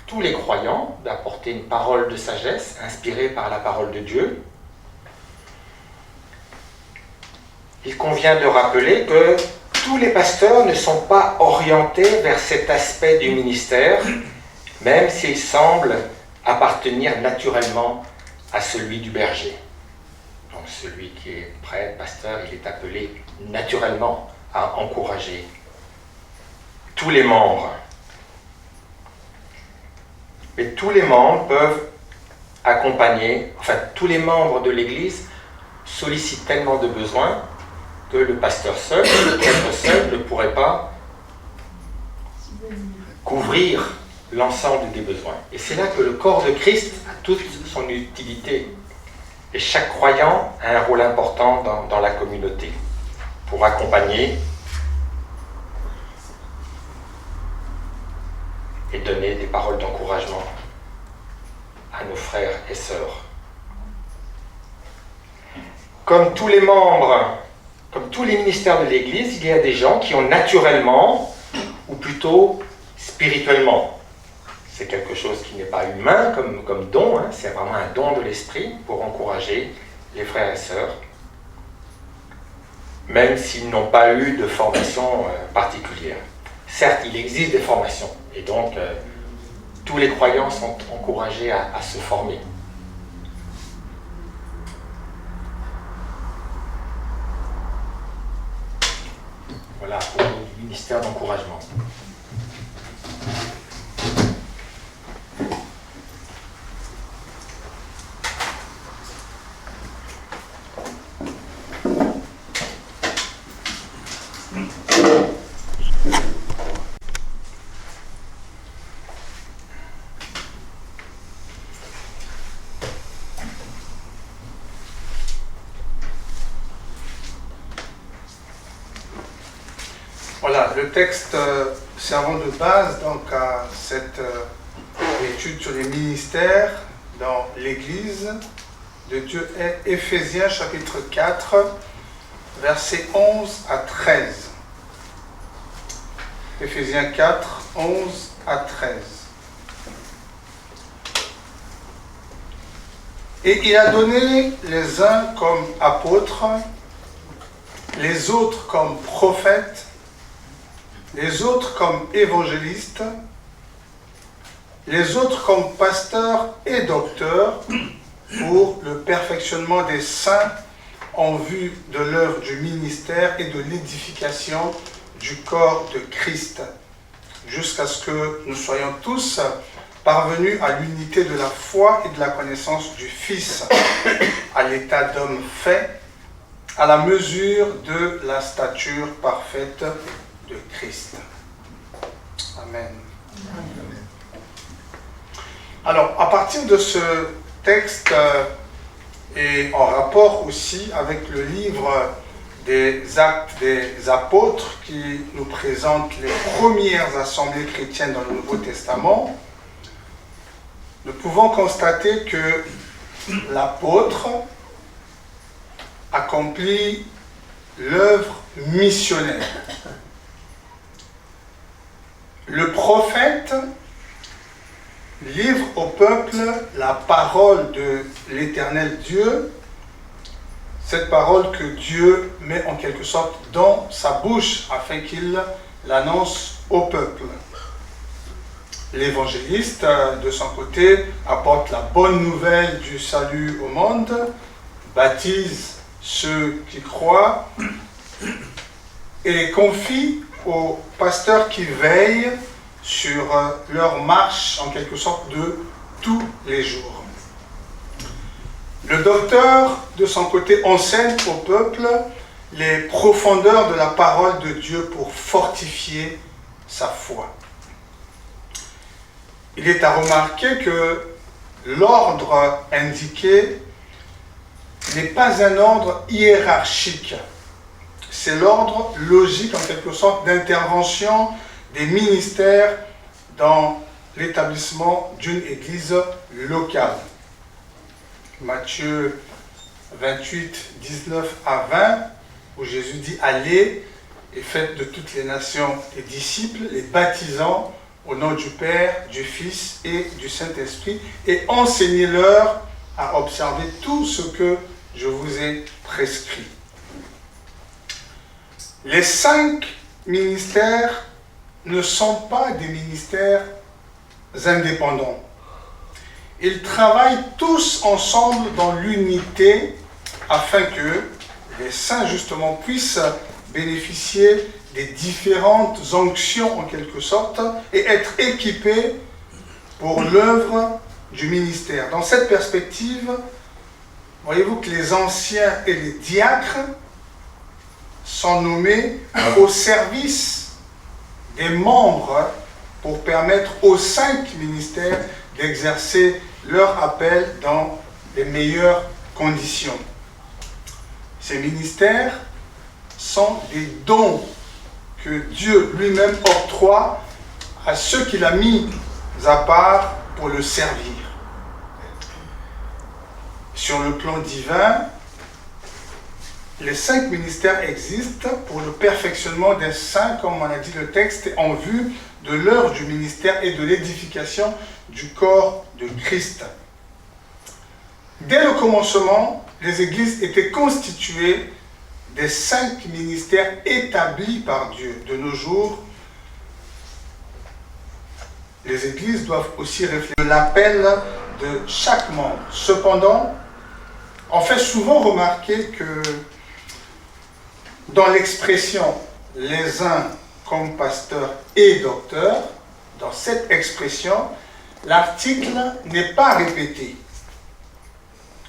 tous les croyants, d'apporter une parole de sagesse inspirée par la parole de Dieu, il convient de rappeler que tous les pasteurs ne sont pas orientés vers cet aspect du ministère, même s'ils semblent appartenir naturellement à celui du berger. Donc celui qui est prêtre, pasteur, il est appelé naturellement à encourager tous les membres. Mais tous les membres peuvent accompagner, enfin tous les membres de l'Église sollicitent tellement de besoins que le pasteur seul, le prêtre seul ne pourrait pas couvrir l'ensemble des besoins. Et c'est là que le corps de Christ a toute son utilité. Et chaque croyant a un rôle important dans la communauté pour accompagner et donner des paroles d'encouragement à nos frères et sœurs. Comme tous les membres, comme tous les ministères de l'Église, il y a des gens qui ont naturellement, ou plutôt spirituellement, c'est quelque chose qui n'est pas humain comme don, hein, c'est vraiment un don de l'esprit pour encourager les frères et sœurs, même s'ils n'ont pas eu de formation particulière. Certes, il existe des formations, et donc tous les croyants sont encouragés à se former. Voilà, pour le ministère d'encouragement. Voilà, le texte servant de base donc à cette étude sur les ministères dans l'Église de Dieu est Éphésiens chapitre 4, versets 11 à 13. Éphésiens 4, 11 à 13. Et il a donné les uns comme apôtres, les autres comme prophètes, les autres comme évangélistes, les autres comme pasteurs et docteurs pour le perfectionnement des saints en vue de l'œuvre du ministère et de l'édification du corps de Christ, jusqu'à ce que nous soyons tous parvenus à l'unité de la foi et de la connaissance du Fils, à l'état d'homme fait, à la mesure de la stature parfaite de Christ. Amen. Alors, à partir de ce texte et en rapport aussi avec le livre des Actes des Apôtres qui nous présente les premières assemblées chrétiennes dans le Nouveau Testament, nous pouvons constater que l'apôtre accomplit l'œuvre missionnaire. Le prophète livre au peuple la parole de l'Éternel Dieu, cette parole que Dieu met en quelque sorte dans sa bouche afin qu'il l'annonce au peuple. L'évangéliste, de son côté, apporte la bonne nouvelle du salut au monde, baptise ceux qui croient et confie au pasteur qui veille sur leur marche, en quelque sorte, de tous les jours. Le docteur, de son côté, enseigne au peuple les profondeurs de la parole de Dieu pour fortifier sa foi. Il est à remarquer que l'ordre indiqué n'est pas un ordre hiérarchique. C'est l'ordre logique, en quelque sorte, d'intervention des ministères dans l'établissement d'une église locale. Matthieu 28, 19 à 20, où Jésus dit « Allez et faites de toutes les nations des disciples, les baptisant au nom du Père, du Fils et du Saint-Esprit, et enseignez-leur à observer tout ce que je vous ai prescrit. » Les 5 ministères ne sont pas des ministères indépendants. Ils travaillent tous ensemble dans l'unité afin que les saints, justement, puissent bénéficier des différentes onctions, en quelque sorte, et être équipés pour l'œuvre du ministère. Dans cette perspective, voyez-vous que les anciens et les diacres sont nommés au service des membres pour permettre aux 5 ministères d'exercer leur appel dans les meilleures conditions. Ces ministères sont des dons que Dieu lui-même octroie à ceux qu'il a mis à part pour le servir. Sur le plan divin, les 5 ministères existent pour le perfectionnement des saints, comme on a dit le texte, en vue de l'œuvre du ministère et de l'édification du corps de Christ. Dès le commencement, les églises étaient constituées des 5 ministères établis par Dieu. De nos jours, les églises doivent aussi réfléchir à l'appel de chaque membre. Cependant, on fait souvent remarquer que dans l'expression « les uns comme pasteurs et docteurs », dans cette expression, l'article n'est pas répété.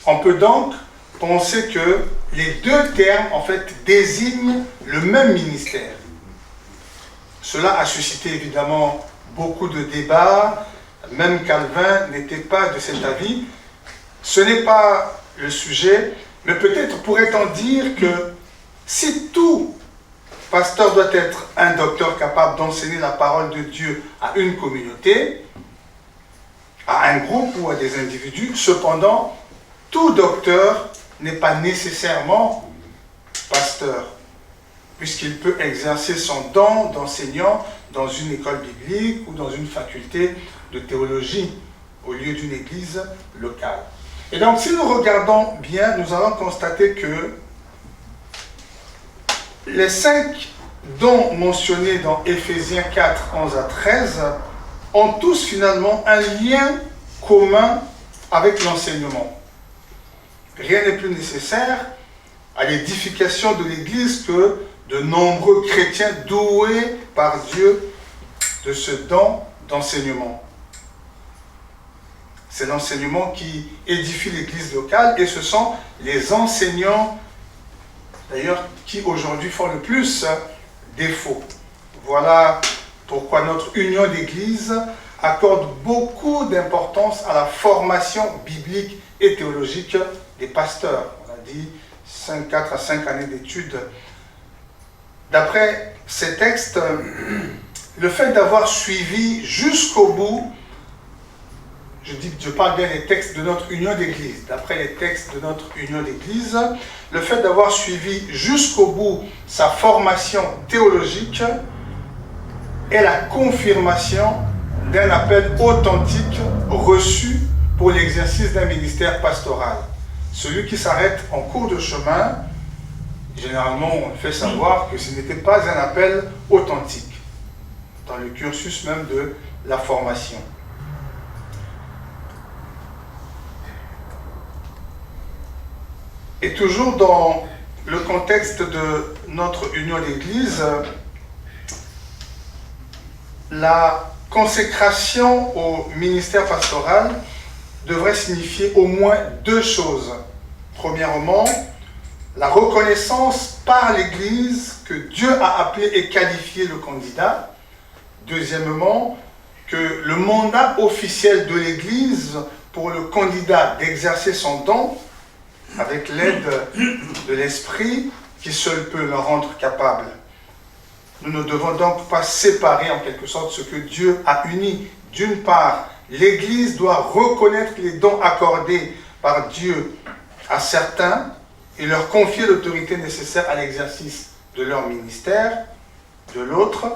On peut donc penser que les 2 termes, en fait, désignent le même ministère. Cela a suscité évidemment beaucoup de débats, même Calvin n'était pas de cet avis. Ce n'est pas le sujet, mais peut-être pourrait-on dire que si tout pasteur doit être un docteur capable d'enseigner la parole de Dieu à une communauté, à un groupe ou à des individus, cependant, tout docteur n'est pas nécessairement pasteur, puisqu'il peut exercer son don d'enseignant dans une école biblique ou dans une faculté de théologie au lieu d'une église locale. Et donc, si nous regardons bien, nous allons constater que les 5 dons mentionnés dans Éphésiens 4, 11 à 13 ont tous finalement un lien commun avec l'enseignement. Rien n'est plus nécessaire à l'édification de l'Église que de nombreux chrétiens doués par Dieu de ce don d'enseignement. C'est l'enseignement qui édifie l'Église locale et ce sont les enseignants, d'ailleurs, qui aujourd'hui font le plus défaut. Voilà pourquoi notre union d'Église accorde beaucoup d'importance à la formation biblique et théologique des pasteurs. On a dit 4 à 5 années d'études. D'après ces textes, le fait d'avoir suivi jusqu'au bout, je parle bien des textes de notre union d'Église, d'après les textes de notre union d'Église, le fait d'avoir suivi jusqu'au bout sa formation théologique est la confirmation d'un appel authentique reçu pour l'exercice d'un ministère pastoral. Celui qui s'arrête en cours de chemin, généralement on fait savoir que ce n'était pas un appel authentique dans le cursus même de la formation. Et toujours dans le contexte de notre union d'Église, la consécration au ministère pastoral devrait signifier au moins deux choses. Premièrement, la reconnaissance par l'Église que Dieu a appelé et qualifié le candidat. Deuxièmement, que le mandat officiel de l'Église pour le candidat d'exercer son don avec l'aide de l'Esprit qui seul peut le rendre capable. Nous ne devons donc pas séparer en quelque sorte ce que Dieu a uni. D'une part, l'Église doit reconnaître les dons accordés par Dieu à certains et leur confier l'autorité nécessaire à l'exercice de leur ministère. De l'autre,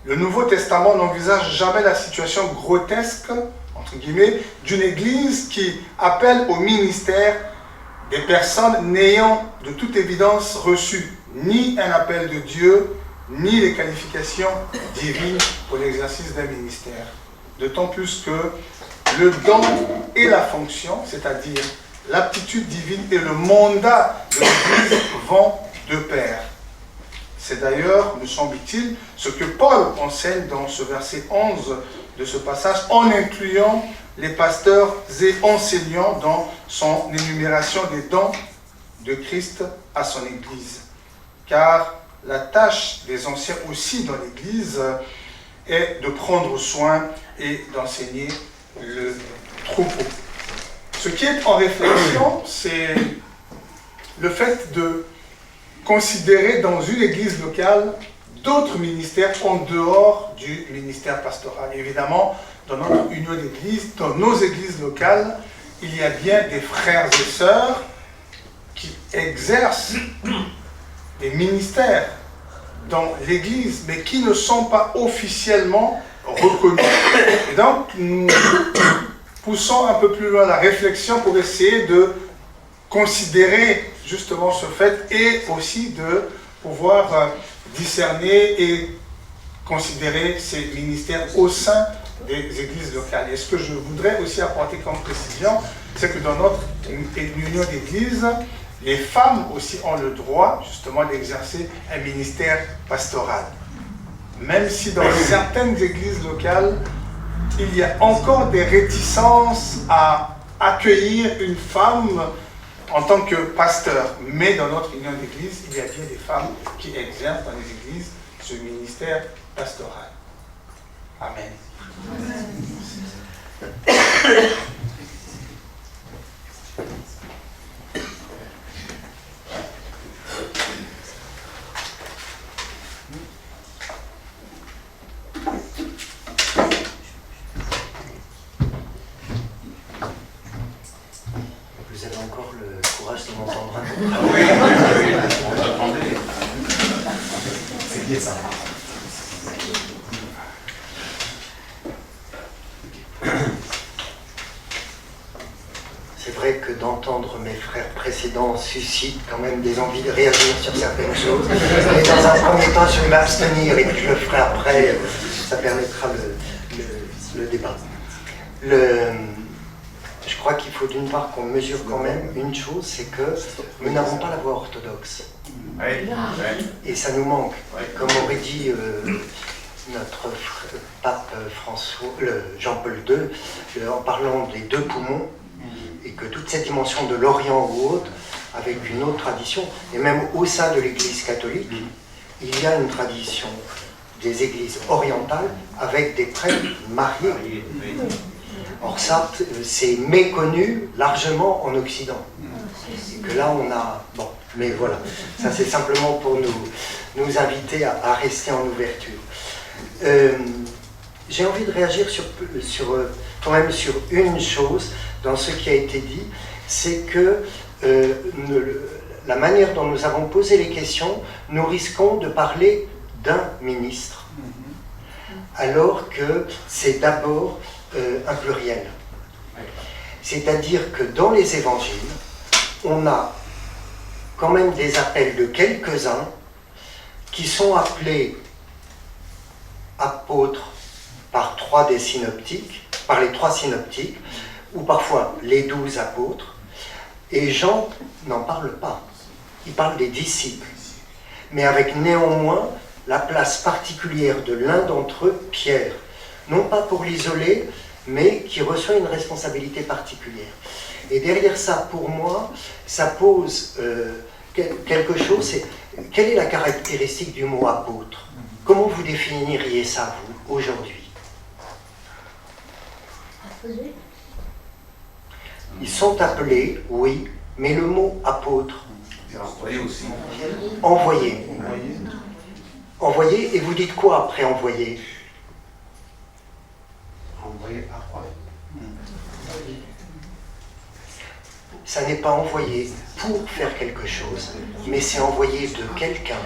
le Nouveau Testament n'envisage jamais la situation grotesque, entre guillemets, d'une Église qui appelle au ministère des personnes n'ayant de toute évidence reçu ni un appel de Dieu, ni les qualifications divines pour l'exercice d'un ministère. D'autant plus que le don et la fonction, c'est-à-dire l'aptitude divine et le mandat de l'Église vont de pair. C'est d'ailleurs, me semble-t-il, ce que Paul enseigne dans ce verset 11 de ce passage, en incluant les pasteurs et enseignants dans son énumération des dons de Christ à son Église. Car la tâche des anciens aussi dans l'Église est de prendre soin et d'enseigner le troupeau. Ce qui est en réflexion, c'est le fait de considérer dans une église locale d'autres ministères en dehors du ministère pastoral. Évidemment, dans notre union d'églises, dans nos églises locales, il y a bien des frères et sœurs qui exercent des ministères dans l'église, mais qui ne sont pas officiellement reconnus. Et donc, nous poussons un peu plus loin la réflexion pour essayer de considérer justement ce fait et aussi de pouvoir discerner et considérer ces ministères au sein des églises locales. Et ce que je voudrais aussi apporter comme précision, c'est que dans notre union d'église, les femmes aussi ont le droit justement d'exercer un ministère pastoral. Même si dans certaines églises locales, il y a encore des réticences à accueillir une femme en tant que pasteur. Mais dans notre union d'église, il y a bien des femmes qui exercent dans les églises ce ministère pastoral. Amen. Vous avez encore le courage de m'entendre. C'est bien ça. C'est vrai que d'entendre mes frères précédents suscite quand même des envies de réagir sur certaines choses. Mais dans un premier temps, je vais m'abstenir et puis je le ferai après. Ça permettra le débat. Je crois qu'il faut d'une part qu'on mesure quand même une chose, c'est que nous n'avons pas la voix orthodoxe. Et ça nous manque. Comme aurait dit notre pape Jean-Paul II, en parlant des deux poumons, et que toute cette dimension de l'Orient ou autre, avec une autre tradition, et même au sein de l'Église catholique, il y a une tradition des églises orientales avec des prêtres mariés. Or ça, c'est méconnu largement en Occident. Et que là, on a... Bon, mais voilà, ça c'est simplement pour nous inviter à rester en ouverture. J'ai envie de réagir quand même sur une chose dans ce qui a été dit, c'est que la manière dont nous avons posé les questions, nous risquons de parler d'un ministre, alors que c'est d'abord un pluriel. C'est-à-dire que dans les évangiles, on a quand même des appels de quelques-uns qui sont appelés apôtres par les trois synoptiques, ou parfois les 12 apôtres, et Jean n'en parle pas. Il parle des disciples, mais avec néanmoins la place particulière de l'un d'entre eux, Pierre. non pas pour l'isoler, mais qui reçoit une responsabilité particulière. Et derrière ça, pour moi, ça pose quelque chose, c'est quelle est la caractéristique du mot apôtre? Comment vous définiriez ça, vous, aujourd'hui? Ils sont appelés, oui, mais le mot apôtre. Envoyé aussi. Envoyé. Envoyé, et vous dites quoi après envoyé? Envoyé par quoi? Ça n'est pas envoyé pour faire quelque chose, mais c'est envoyé de quelqu'un.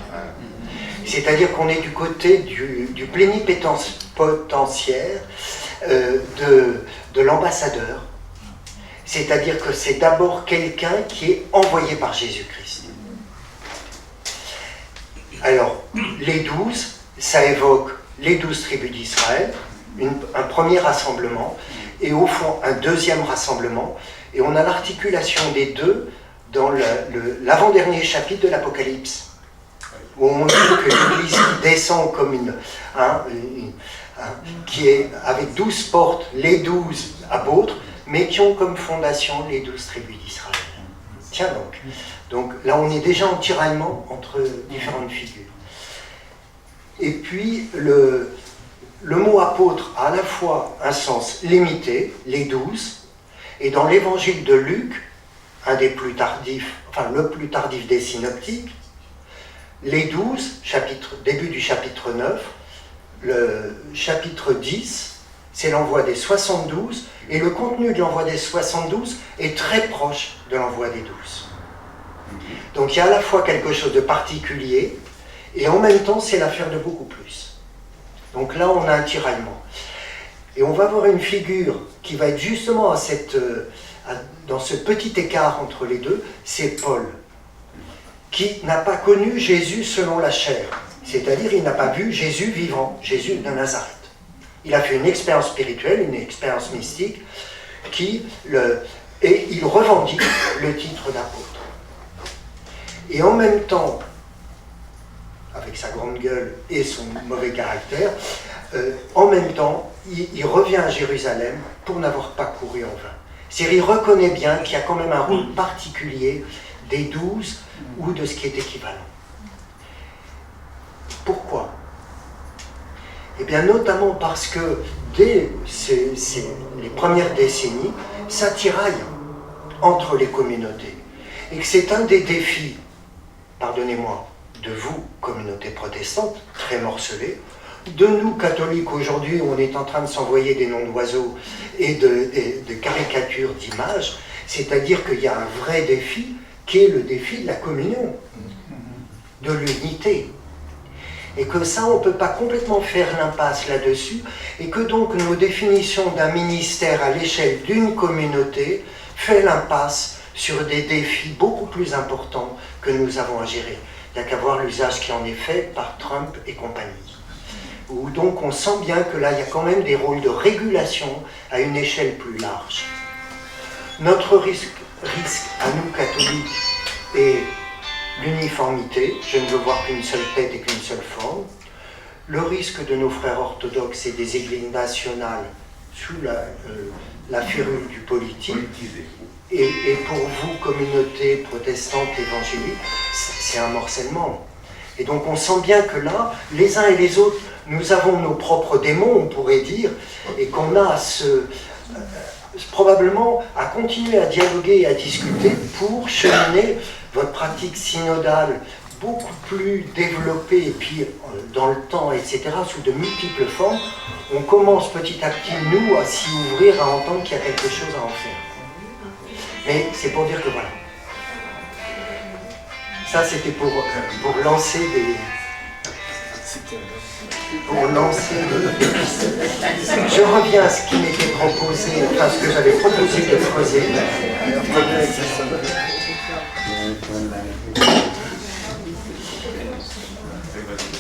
C'est-à-dire qu'on est du côté du plénipotentiaire de l'ambassadeur. C'est-à-dire que c'est d'abord quelqu'un qui est envoyé par Jésus-Christ. Alors, les 12, ça évoque les 12 tribus d'Israël, un premier rassemblement, et au fond un deuxième rassemblement, et on a l'articulation des deux dans l'avant-dernier chapitre de l'Apocalypse, où on dit que l'Église qui descend comme qui est avec 12 portes, les 12 apôtres, mais qui ont comme fondation les 12 tribus d'Israël. Tiens donc là on est déjà en tiraillement entre différentes figures. Et puis le mot apôtre a à la fois un sens limité, les 12, et dans l'évangile de Luc, un des plus tardifs, enfin le plus tardif des synoptiques, les 12, début du chapitre 9, le chapitre 10, c'est l'envoi des 72, et le contenu de l'envoi des 72 est très proche de l'envoi des 12. Donc il y a à la fois quelque chose de particulier, et en même temps c'est l'affaire de beaucoup plus. Donc là on a un tiraillement. Et on va voir une figure qui va être justement dans ce petit écart entre les deux, c'est Paul, qui n'a pas connu Jésus selon la chair, c'est-à-dire il n'a pas vu Jésus vivant, Jésus de Nazareth. Il a fait une expérience spirituelle, une expérience mystique, et il revendique le titre d'apôtre. Et en même temps, avec sa grande gueule et son mauvais caractère, en même temps, il revient à Jérusalem pour n'avoir pas couru en vain. C'est-à-dire, il reconnaît bien qu'il y a quand même un rôle particulier des 12 ou de ce qui est équivalent. Pourquoi? Eh bien, notamment parce que dès les premières décennies, ça tiraille entre les communautés. Et que c'est un des défis, pardonnez-moi, de vous, communauté protestante, très morcelée, de nous, catholiques, aujourd'hui, où on est en train de s'envoyer des noms d'oiseaux et de caricatures d'images, c'est-à-dire qu'il y a un vrai défi, qui est le défi de la communion, de l'unité. Et que ça, on ne peut pas complètement faire l'impasse là-dessus, et que donc nos définitions d'un ministère à l'échelle d'une communauté fait l'impasse sur des défis beaucoup plus importants que nous avons à gérer. Il n'y a qu'à voir l'usage qui en est fait par Trump et compagnie. Où donc on sent bien que là, il y a quand même des rôles de régulation à une échelle plus large. Notre risque à nous, catholiques, est l'uniformité, je ne veux voir qu'une seule tête et qu'une seule forme. Le risque de nos frères orthodoxes et des églises nationales sous la férule du politique. Et pour vous, communauté protestante évangélique, c'est un morcellement. Et donc on sent bien que là, les uns et les autres, nous avons nos propres démons, on pourrait dire, et qu'on a probablement à continuer à dialoguer et à discuter pour cheminer votre pratique synodale beaucoup plus développée, et puis dans le temps, etc., sous de multiples formes. On commence petit à petit, nous, à s'y ouvrir, à entendre qu'il y a quelque chose à en faire. Mais c'est pour dire que voilà. Ça, c'était pour lancer des... Je reviens à ce qui m'était proposé, enfin ce que j'avais proposé de creuser.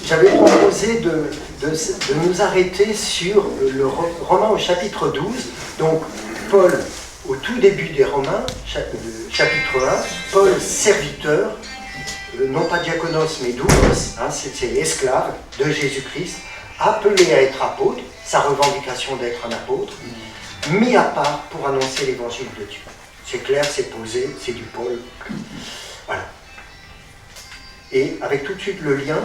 J'avais proposé de nous arrêter sur le Romains au chapitre 12. Donc, Paul, au tout début des Romains, chapitre 1, Paul, serviteur, non pas diaconos mais doulos, c'est l'esclave de Jésus-Christ, appelé à être apôtre, sa revendication d'être un apôtre, mis à part pour annoncer l'évangile de Dieu. C'est clair, c'est posé, c'est du Paul. Voilà. Et avec tout de suite le lien,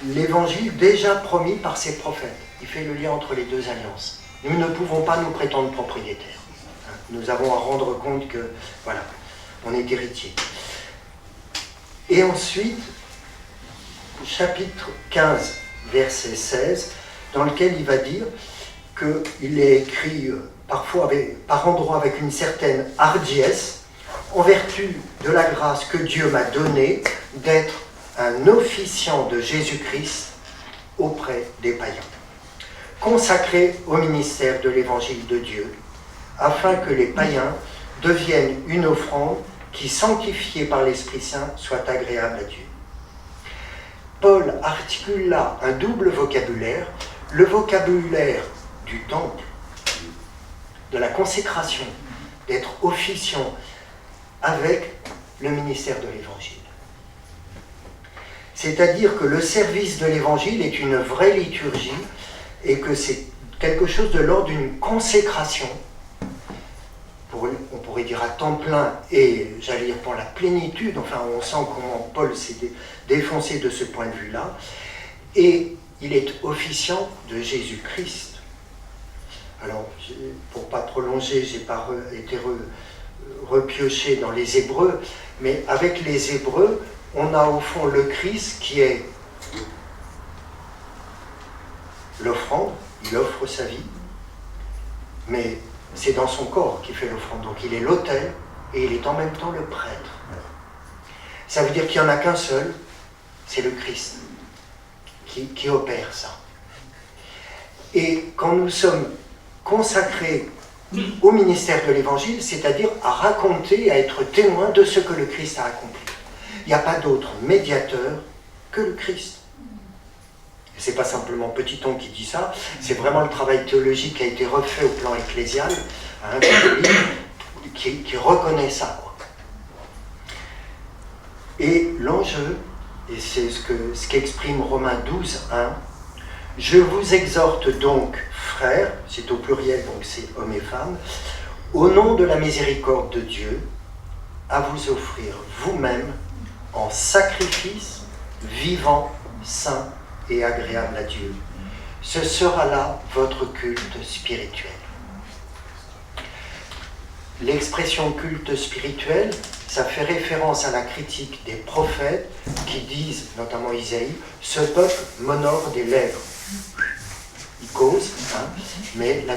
l'évangile déjà promis par ses prophètes. Il fait le lien entre les deux alliances. Nous ne pouvons pas nous prétendre propriétaires. Nous avons à rendre compte que, voilà, on est héritier. Et ensuite, chapitre 15, verset 16, dans lequel il va dire qu'il est écrit parfois par endroits avec une certaine hardiesse, en vertu de la grâce que Dieu m'a donnée d'être un officiant de Jésus-Christ auprès des païens, consacré au ministère de l'évangile de Dieu, afin que les païens deviennent une offrande qui, sanctifiée par l'Esprit Saint, soit agréable à Dieu. Paul articule là un double vocabulaire, le vocabulaire du temple, de la consécration, d'être officiant avec le ministère de l'Évangile. C'est-à-dire que le service de l'Évangile est une vraie liturgie et que c'est quelque chose de l'ordre d'une consécration, on pourrait dire à temps plein et j'allais dire pour la plénitude, enfin on sent comment Paul s'est défoncé de ce point de vue-là, et il est officiant de Jésus-Christ. Alors, pour ne pas prolonger, je n'ai pas été repioché dans les Hébreux, mais avec les Hébreux, on a au fond le Christ qui est l'offrande, il offre sa vie, mais c'est dans son corps qu'il fait l'offrande. Donc il est l'autel et il est en même temps le prêtre. Ça veut dire qu'il n'y en a qu'un seul, c'est le Christ qui opère ça. Et quand nous sommes consacrés au ministère de l'Évangile, c'est-à-dire à raconter, à être témoin de ce que le Christ a accompli. Il n'y a pas d'autre médiateur que le Christ. Ce n'est pas simplement Petiton qui dit ça, c'est vraiment le travail théologique qui a été refait au plan ecclésial, hein, qui reconnaît ça, quoi. Et l'enjeu, et c'est ce qu'exprime Romains 12, 1, « Je vous exhorte donc, frères », c'est au pluriel, donc c'est hommes et femmes, « au nom de la miséricorde de Dieu, à vous offrir vous-même en sacrifice vivant, saint et agréable à Dieu. Ce sera là votre culte spirituel. » L'expression culte spirituel, ça fait référence à la critique des prophètes qui disent, notamment Isaïe, « Ce peuple m'honore des lèvres ». Il cause, hein, mais la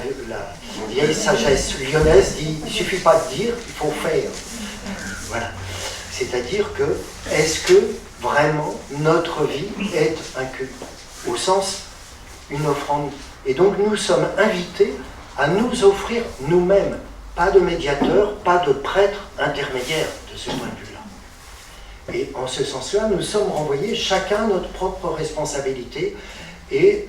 vieille sagesse lyonnaise dit « Il ne suffit pas de dire, il faut faire ». Voilà. C'est-à-dire que, est-ce que vraiment notre vie est un culte, au sens une offrande. Et donc nous sommes invités à nous offrir nous-mêmes, pas de médiateur, pas de prêtre intermédiaire de ce point de vue-là. Et en ce sens-là, nous sommes renvoyés chacun à notre propre responsabilité et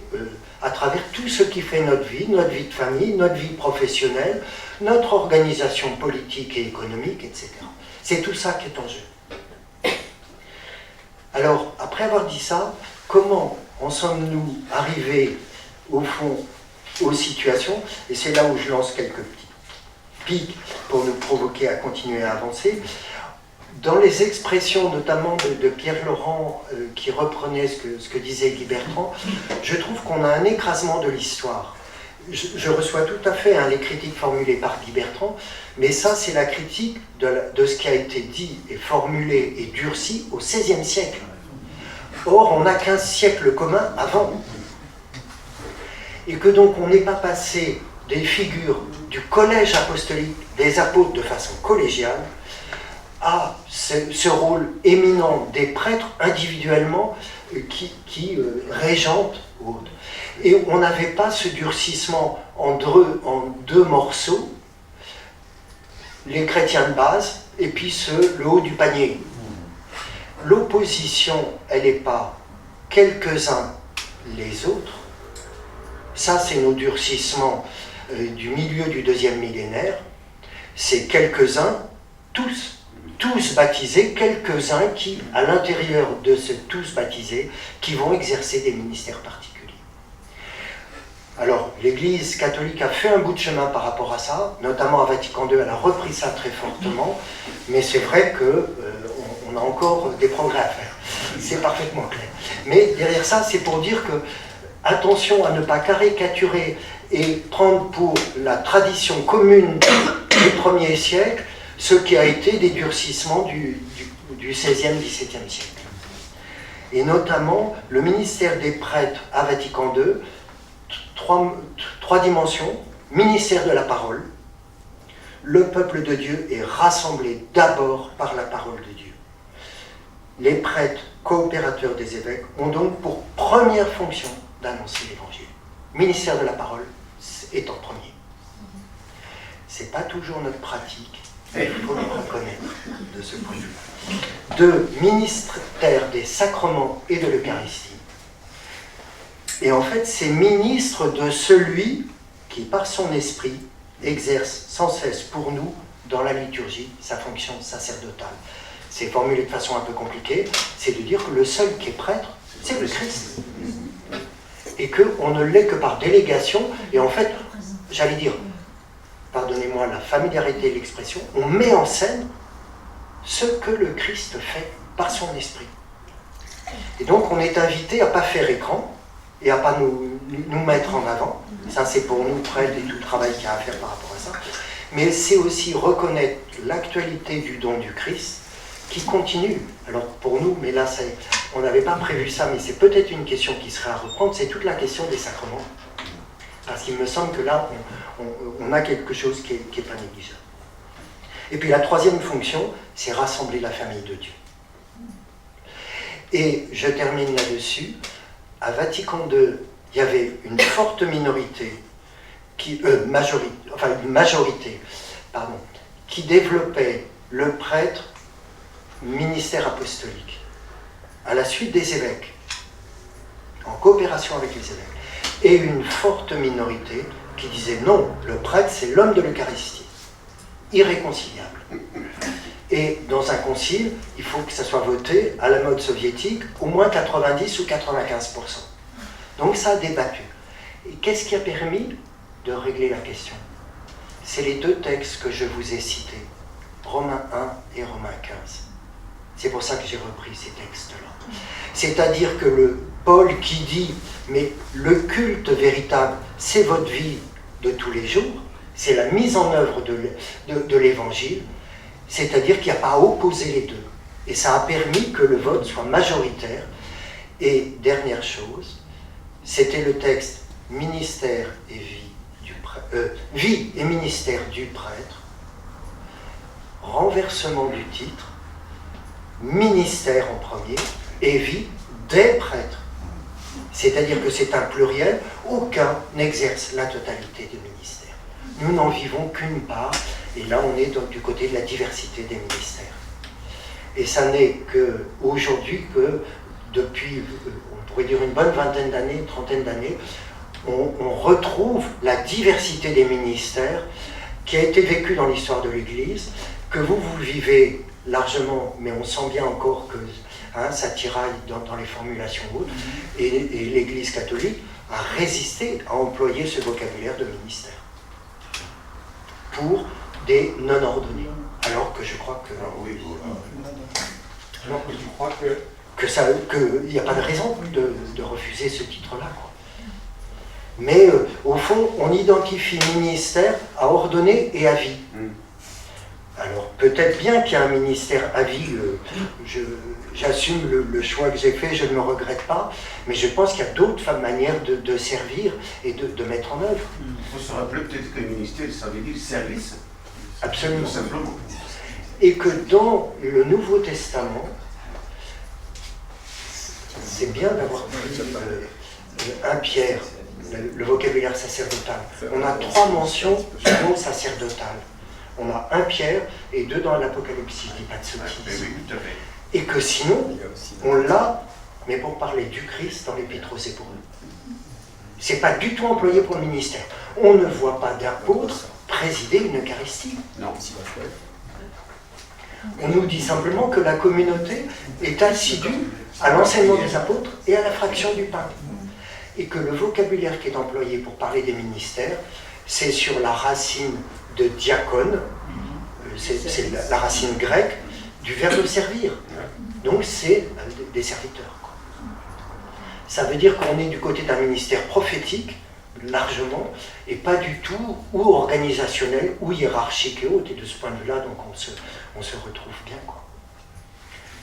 à travers tout ce qui fait notre vie de famille, notre vie professionnelle, notre organisation politique et économique, etc. C'est tout ça qui est en jeu. Alors, après avoir dit ça, comment en sommes-nous arrivés, au fond, aux situations? Et c'est là où je lance quelques petits pics pour nous provoquer à continuer à avancer. Dans les expressions, notamment de Pierre Laurent, qui reprenait ce que disait Guy Bertrand, je trouve qu'on a un écrasement de l'histoire. Je reçois tout à fait les critiques formulées par Guy Bertrand, mais ça, c'est la critique de ce qui a été dit et formulé et durci au XVIe siècle. Or, on n'a qu'un siècle commun avant. Et que donc, on n'est pas passé des figures du collège apostolique des apôtres de façon collégiale à ce rôle éminent des prêtres individuellement qui régentent autres. Et on n'avait pas ce durcissement en deux morceaux, les chrétiens de base et puis le haut du panier. L'opposition, elle n'est pas quelques-uns les autres. Ça, c'est nos durcissements du milieu du deuxième millénaire. C'est quelques-uns, tous baptisés, quelques-uns qui, à l'intérieur de ce tous baptisés, qui vont exercer des ministères particuliers. Alors, l'Église catholique a fait un bout de chemin par rapport à ça, notamment à Vatican II, elle a repris ça très fortement, mais c'est vrai qu'on a encore des progrès à faire. C'est parfaitement clair. Mais derrière ça, c'est pour dire que, attention à ne pas caricaturer et prendre pour la tradition commune du 1er siècle ce qui a été des durcissements du XVIe, XVIIe siècle. Et notamment, le ministère des prêtres à Vatican II, trois dimensions: ministère de la parole, le peuple de Dieu est rassemblé d'abord par la parole de Dieu. Les prêtres, coopérateurs des évêques, ont donc pour première fonction d'annoncer l'évangile. Ministère de la parole est en premier. C'est pas toujours notre pratique, mais il faut le reconnaître de ce point de vue. 2. Ministère des sacrements et de l'Eucharistie. Et en fait, c'est ministre de celui qui, par son esprit, exerce sans cesse pour nous, dans la liturgie, sa fonction sacerdotale. C'est formulé de façon un peu compliquée, c'est de dire que le seul qui est prêtre, c'est le Christ. Et qu'on ne l'est que par délégation, et en fait, j'allais dire, pardonnez-moi la familiarité de l'expression, on met en scène ce que le Christ fait par son esprit. Et donc on est invité à ne pas faire écran, et à ne pas nous mettre en avant. Ça, c'est pour nous prêtres et tout le travail qu'il y a à faire par rapport à ça. Mais c'est aussi reconnaître l'actualité du don du Christ qui continue. Alors pour nous, mais là, on n'avait pas prévu ça, mais c'est peut-être une question qui serait à reprendre, c'est toute la question des sacrements. Parce qu'il me semble que là, on a quelque chose qui n'est pas négligeable. Et puis la troisième fonction, c'est rassembler la famille de Dieu. Et je termine là-dessus. À Vatican II, il y avait une forte minorité, une majorité, qui développait le prêtre ministère apostolique, à la suite des évêques, en coopération avec les évêques, et une forte minorité qui disait non, le prêtre c'est l'homme de l'Eucharistie, irréconciliable. Et dans un concile, il faut que ça soit voté à la mode soviétique, au moins 90 ou 95%. Donc ça a débattu. Et qu'est-ce qui a permis de régler la question? C'est les deux textes que je vous ai cités, Romains 1 et Romains 15. C'est pour ça que j'ai repris ces textes-là. C'est-à-dire que le Paul qui dit, mais le culte véritable, c'est votre vie de tous les jours, c'est la mise en œuvre de l'Évangile, c'est-à-dire qu'il n'y a pas à opposer les deux. Et ça a permis que le vote soit majoritaire. Et dernière chose, c'était le texte ministère et vie et ministère du prêtre, renversement du titre, ministère en premier et vie des prêtres. C'est-à-dire que c'est un pluriel, aucun n'exerce la totalité du ministère. Nous n'en vivons qu'une part, et là on est du côté de la diversité des ministères. Et ça n'est qu'aujourd'hui que depuis, on pourrait dire une bonne vingtaine d'années, une trentaine d'années, on retrouve la diversité des ministères qui a été vécue dans l'histoire de l'Église, que vous vivez largement, mais on sent bien encore que ça tiraille dans les formulations hautes, et l'Église catholique a résisté à employer ce vocabulaire de ministère pour des non-ordonnés. Alors que je crois que... Alors que je crois qu'il n'y a pas de raison de refuser ce titre-là, quoi. Mais au fond, on identifie ministère à ordonner et à vie. Alors peut-être bien qu'il y a un ministère à vie, j'assume le choix que j'ai fait, je ne me regrette pas, mais je pense qu'il y a d'autres manières de servir et de mettre en œuvre. Il faut se rappeler peut-être que ministère, ça veut dire service. Absolument. Tout simplement. Et que dans le Nouveau Testament, c'est bien d'avoir pris 1 Pierre, le vocabulaire sacerdotal. On a 3 mentions du mot sacerdotal. On a 1 Pierre et 2 dans l'Apocalypse, si je ne dis pas de sottises. Oui, tout à fait. Et que sinon, on l'a, mais pour parler du Christ dans l'Épître aux Hébreux. Ce n'est pas du tout employé pour le ministère. On ne voit pas d'apôtre présider une Eucharistie. Non. On nous dit simplement que la communauté est assidue à l'enseignement des apôtres et à la fraction du pain. et que le vocabulaire qui est employé pour parler des ministères, c'est sur la racine de diakone, c'est la racine grecque du verbe servir. Donc c'est des serviteurs, quoi. Ça veut dire qu'on est du côté d'un ministère prophétique, largement, et pas du tout ou organisationnel, ou hiérarchique et autres. Et de ce point de vue-là, donc on se retrouve bien, quoi.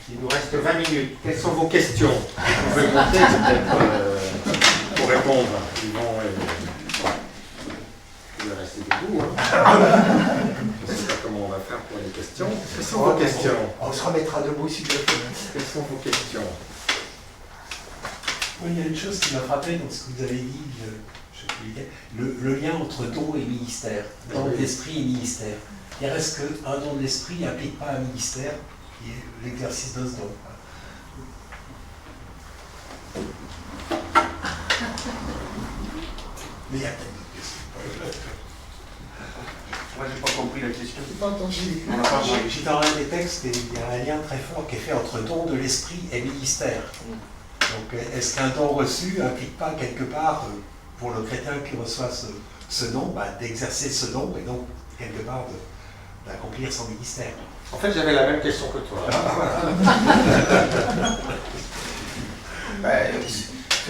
Il nous reste 20 minutes. Quelles sont vos questions? Vous pouvez monter peut-être pour répondre. Sinon, vous allez rester debout. Hein. Je ne sais pas comment on va faire pour les questions. Quelles sont vos questions? On se remettra debout si vous voulez. Quelles sont vos questions? Oui, il y a une chose qui m'a frappé dans ce que vous avez dit, le lien entre don et ministère, don de l'esprit et ministère. Il reste qu'un don de l'esprit n'implique pas un ministère, qui est l'exercice de ce don. Mais il y a peut-être d'autres questions. Moi, j'ai pas compris la question. J'ai dans un des textes, il y a un lien très fort qui est fait entre don de l'esprit et ministère. Donc, est-ce qu'un don reçu n'implique pas quelque part, pour le chrétien qui reçoit ce don, d'exercer ce don et donc quelque part d'accomplir son ministère? En fait, j'avais la même question que toi.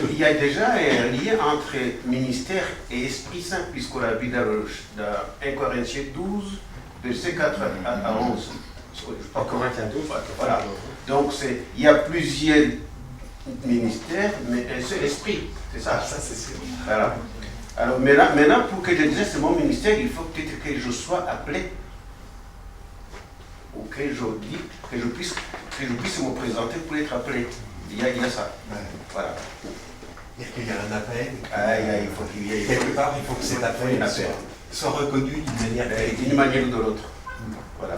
Il y a déjà un lien entre ministère et Esprit Saint, puisqu'on l'a vu dans 1 Corinthiens 12, verset 4 à 11. En Corinthiens 12. Voilà. Donc, il y a plusieurs ministères, mais un seul esprit. C'est ça. Ça, c'est sûr. Voilà. Alors maintenant, pour que j'exerce mon ministère, il faut peut-être que je sois appelé. Ou que je puisse me présenter pour être appelé. Il y a ça. Ouais. Voilà. Il y a un appel. Il faut qu'il y ait. Quelque part, il faut que cet appel soit reconnu d'une manière d'une manière ou de l'autre. Voilà.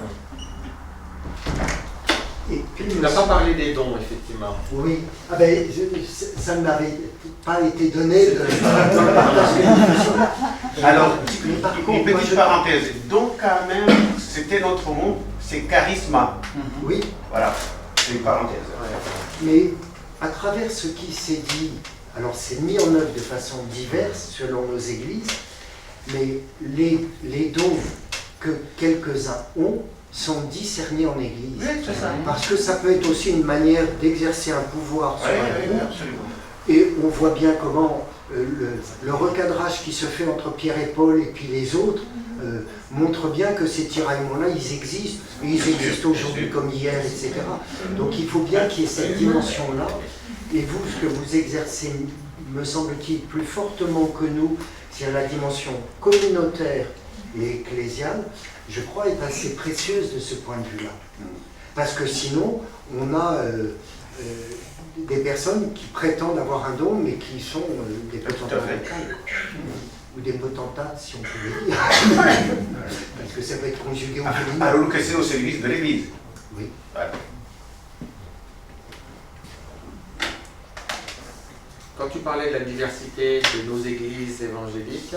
Et puis, Tu n'as pas parlé des dons, effectivement. oui, ça ne m'avait pas été donné dans le partage que nous faisions. Alors, Mais par une contre, moi, petite parenthèse. Donc, quand même, c'était notre mot, c'est charisma. oui, Voilà, c'est une parenthèse. mais à travers ce qui s'est dit, alors c'est mis en œuvre de façon diverse selon nos églises, mais les dons que quelques-uns ont sont discernés en église. Oui, c'est ça. Parce que ça peut être aussi une manière d'exercer un pouvoir sur un groupe. Absolument. Et on voit bien comment le recadrage qui se fait entre Pierre et Paul et puis les autres montre bien que ces tiraillements-là, ils existent. Et ils existent aujourd'hui comme hier, etc. Donc il faut bien qu'il y ait cette dimension-là. Et vous, ce que vous exercez, me semble-t-il, plus fortement que nous, c'est la dimension communautaire et ecclésiale, je crois, est assez précieuse de ce point de vue-là. Parce que sinon, on a des personnes qui prétendent avoir un don, mais qui sont des potentats locales, ou des potentats, si on peut le dire. Parce que ça peut être conjugué au féminin. Alors que c'est au service de l'Église. Oui. Voilà. Quand tu parlais de la diversité de nos églises évangéliques,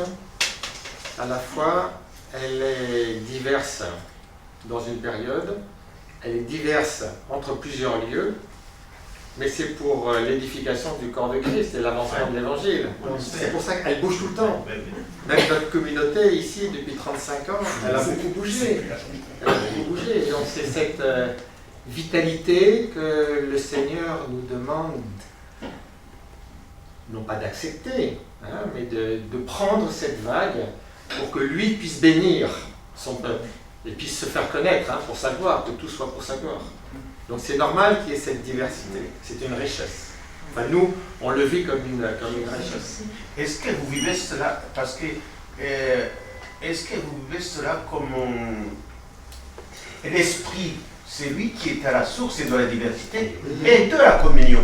à la fois, elle est diverse dans une période, elle est diverse entre plusieurs lieux, mais c'est pour l'édification du corps de Christ et l'avancement de l'Évangile. C'est pour ça qu'elle bouge tout le temps. Même notre communauté ici, depuis 35 ans, elle a beaucoup bougé. Elle a beaucoup bougé. Donc c'est cette vitalité que le Seigneur nous demande, non pas d'accepter, hein, mais de prendre cette vague pour que lui puisse bénir son peuple et puisse se faire connaître, hein, pour sa gloire, que tout soit pour sa gloire. Donc c'est normal qu'il y ait cette diversité, c'est une richesse. Enfin, nous, on le vit comme une richesse. Est-ce que vous vivez cela, parce que, est-ce que vous vivez cela comme l'esprit, c'est lui qui est à la source de la diversité et de la communion.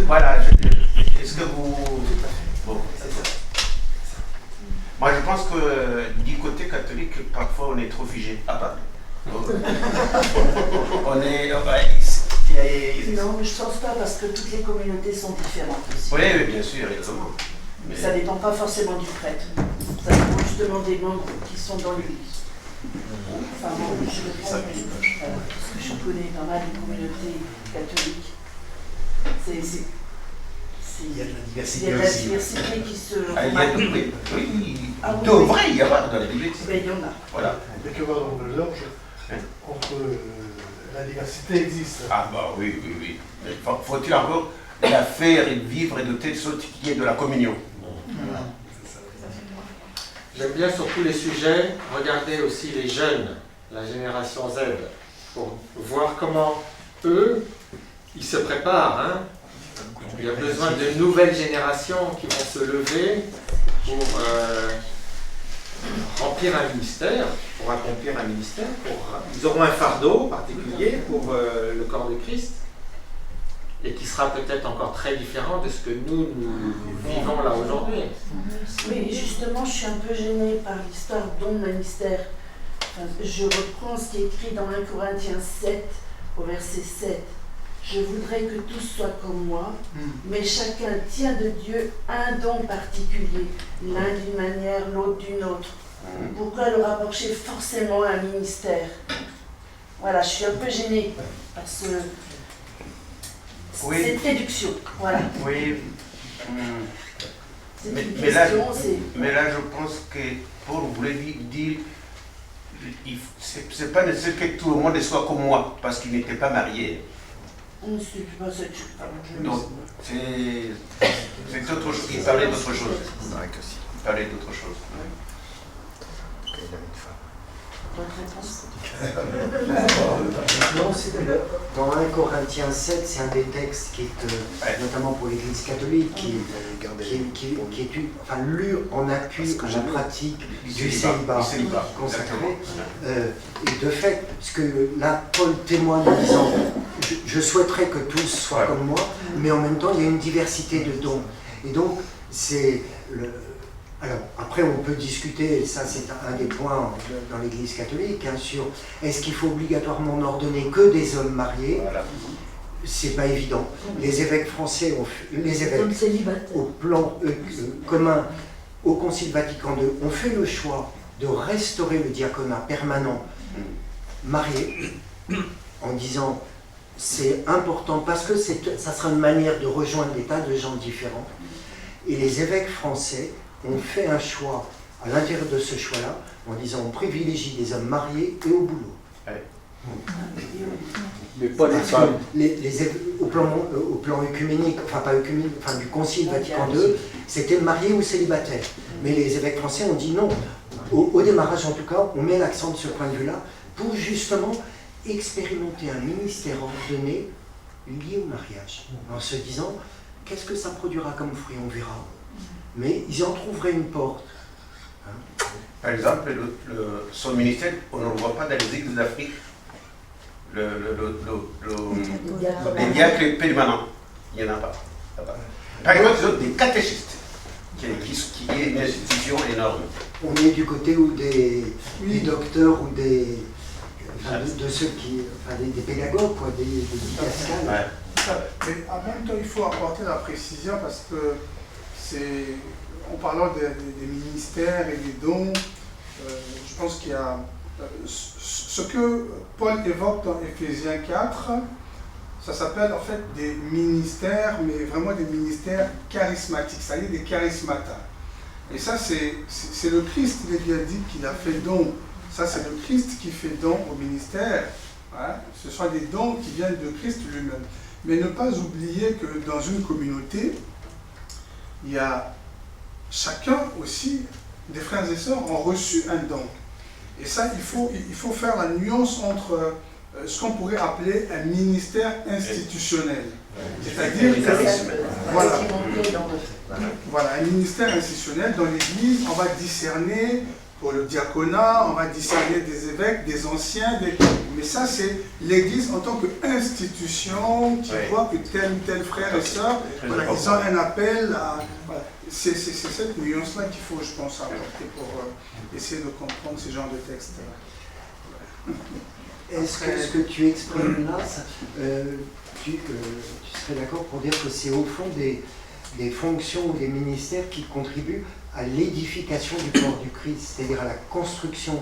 Voilà, est-ce que vous... Bon, c'est ça. Moi, je pense que du côté catholique, parfois, on est trop figé. Ah, pardon. On est... Non, je ne pense pas parce que toutes les communautés sont différentes aussi. Oui, oui, bien sûr, évidemment. Mais ça ne dépend pas forcément du prêtre. Ça dépend justement des membres qui sont dans l'église. Enfin, moi, je le prends, parce que je connais pas mal de communautés catholiques. Il y a de la il y diversité a de la aussi. diversité qui se Ah, il y a remarque. oui, oui, Ah oui, il devrait y avoir dans la diversité. Ben, il y en a. Voilà. Il y a que voir dans le Georges, entre la diversité existe. Ah bah oui, oui, oui. Mais faut-il encore la faire vivre de telle sorte qu'il y ait de la communion. J'aime bien sur tous les sujets regarder aussi les jeunes, la génération Z, pour voir comment eux, ils se préparent. Hein. Il y a besoin de nouvelles générations qui vont se lever pour remplir un ministère, pour accomplir un ministère. Ils auront un fardeau particulier pour le corps de Christ, et qui sera peut-être encore très différent de ce que nous vivons là aujourd'hui. Oui, justement, je suis un peu gênée par l'histoire don de ministère. Enfin, je reprends ce qui est écrit dans 1 Corinthiens 7, au verset 7. Je voudrais que tous soient comme moi, mais chacun tient de Dieu un don particulier, l'un d'une manière, l'autre d'une autre. Pourquoi le rapprocher forcément à un ministère? Voilà, je suis un peu gênée par Oui. cette réduction. Voilà. Oui. C'est une Mais là, question, mais là, je pense que Paul voulait dire, c'est pas nécessaire que tout le monde soit comme moi, parce qu'il n'était pas marié. c'est pas cette chose. Donc, c'est autre chose. Il parlait d'autre chose. Il parlait d'autre chose. Votre réponse? Non, dans 1 Corinthiens 7, c'est un des textes qui est, notamment pour l'Église catholique, qui est lu en appui à la pratique du célibat consacré. Et de fait, ce que là, Paul témoigne en disant, je souhaiterais que tous soient comme moi, mais en même temps, il y a une diversité de dons. Et donc, c'est le... Alors, après, on peut discuter, et ça c'est un des points dans l'Église catholique, hein, sur est-ce qu'il faut obligatoirement n'ordonner que des hommes mariés? C'est pas évident. Les évêques français, les évêques au plan commun au Concile Vatican II, ont fait le choix de restaurer le diaconat permanent marié, en disant c'est important parce que ça sera une manière de rejoindre des tas de gens différents. Et les évêques français ont fait un choix à l'intérieur de ce choix-là, en disant on privilégie des hommes mariés et au boulot. Mais pas les femmes. Au plan œcuménique, enfin pas œcuménique, enfin du Concile Vatican II, c'était marié ou célibataire. Mais les évêques français ont dit non. Au démarrage en tout cas, on met l'accent de ce point de vue-là pour justement expérimenter un ministère ordonné lié au mariage, en se disant qu'est-ce que ça produira comme fruit, on verra. Mais ils en trouveraient une porte. Par exemple, son ministère, on ne le voit pas dans les églises d'Afrique. Les diacres permanents, il n'y en a pas. Par exemple, ils ont des catéchistes, qui est une institution énorme. On est du côté où des docteurs ou des ceux qui, des pédagogues, quoi, des didascales. Mais en même temps, il faut apporter la précision parce que en parlant des ministères et des dons, je pense qu'il y a ce que Paul évoque dans Éphésiens 4, ça s'appelle en fait des ministères, mais vraiment des ministères charismatiques, c'est-à-dire des charismatas. Et ça, c'est le Christ, il est bien dit qu'il a fait don. Ça, c'est le Christ qui fait don au ministère. Hein. Ce sont des dons qui viennent de Christ lui-même. Mais ne pas oublier que dans une communauté, il y a chacun aussi, des frères et sœurs, ont reçu un don. Et ça, il faut faire la nuance entre ce qu'on pourrait appeler un ministère institutionnel. C'est-à-dire voilà, un ministère institutionnel dans l'Église, on va discerner pour le diaconat, on va discerner des évêques, des anciens, mais ça c'est l'Église en tant qu'institution qui voit que tel ou tel frère et sœur, voilà, ils ont un appel à... Voilà. C'est cette nuance-là qu'il faut, je pense, apporter pour essayer de comprendre ce genre de texte. Est-ce que ce que tu exprimes là, tu serais d'accord pour dire que c'est au fond des fonctions ou des ministères qui contribuent à l'édification du corps du Christ, c'est-à-dire à la construction,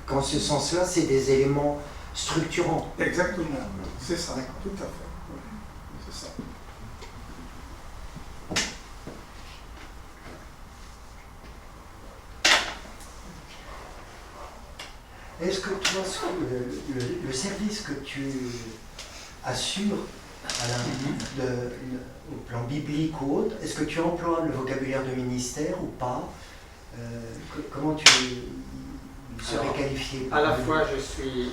qu'en ce sens-là, c'est des éléments structurants. Exactement, c'est ça, tout à fait. Oui. C'est ça. est-ce que toi, le service que tu assures au plan biblique ou autre, est-ce que tu emploies le vocabulaire de ministère ou pas? Comment il serait qualifié? À la fois, je suis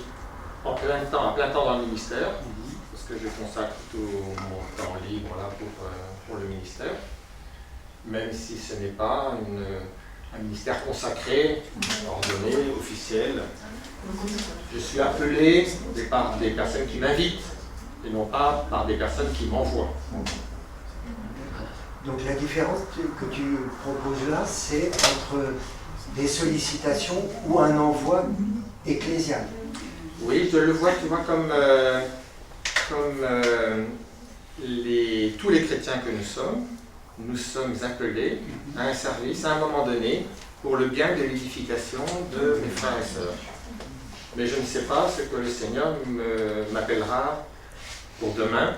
à plein temps dans le ministère, parce que je consacre tout mon temps libre là, pour le ministère, même si ce n'est pas un ministère consacré, ordonné, officiel. Je suis appelé par des personnes qui m'invitent, et non pas par des personnes qui m'envoient. Donc la différence que tu proposes là, c'est entre des sollicitations ou un envoi ecclésial. Oui, je le vois, tu vois, comme tous les chrétiens que nous sommes appelés à un service à un moment donné pour le bien de l'édification de mes frères et sœurs. Mais je ne sais pas ce que le Seigneur m'appellera pour demain,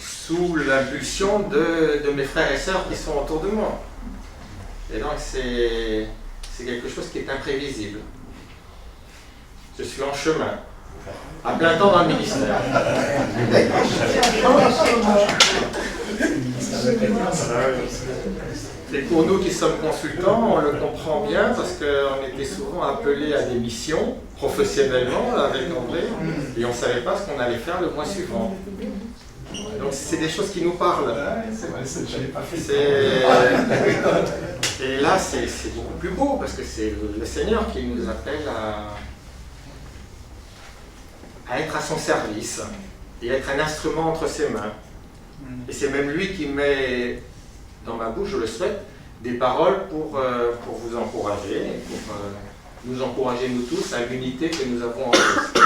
sous l'impulsion de mes frères et sœurs qui sont autour de moi. Et donc c'est quelque chose qui est imprévisible. Je suis en chemin, à plein temps dans le ministère. Et pour nous qui sommes consultants, on le comprend bien parce qu'on était souvent appelés à des missions professionnellement avec André et on ne savait pas ce qu'on allait faire le mois suivant. Donc c'est des choses qui nous parlent. Et là c'est beaucoup plus beau parce que c'est le Seigneur qui nous appelle à être à son service et être un instrument entre ses mains. Et c'est même lui qui met dans ma bouche, je le souhaite, des paroles pour vous encourager, et pour nous encourager nous tous à l'unité que nous avons en Christ.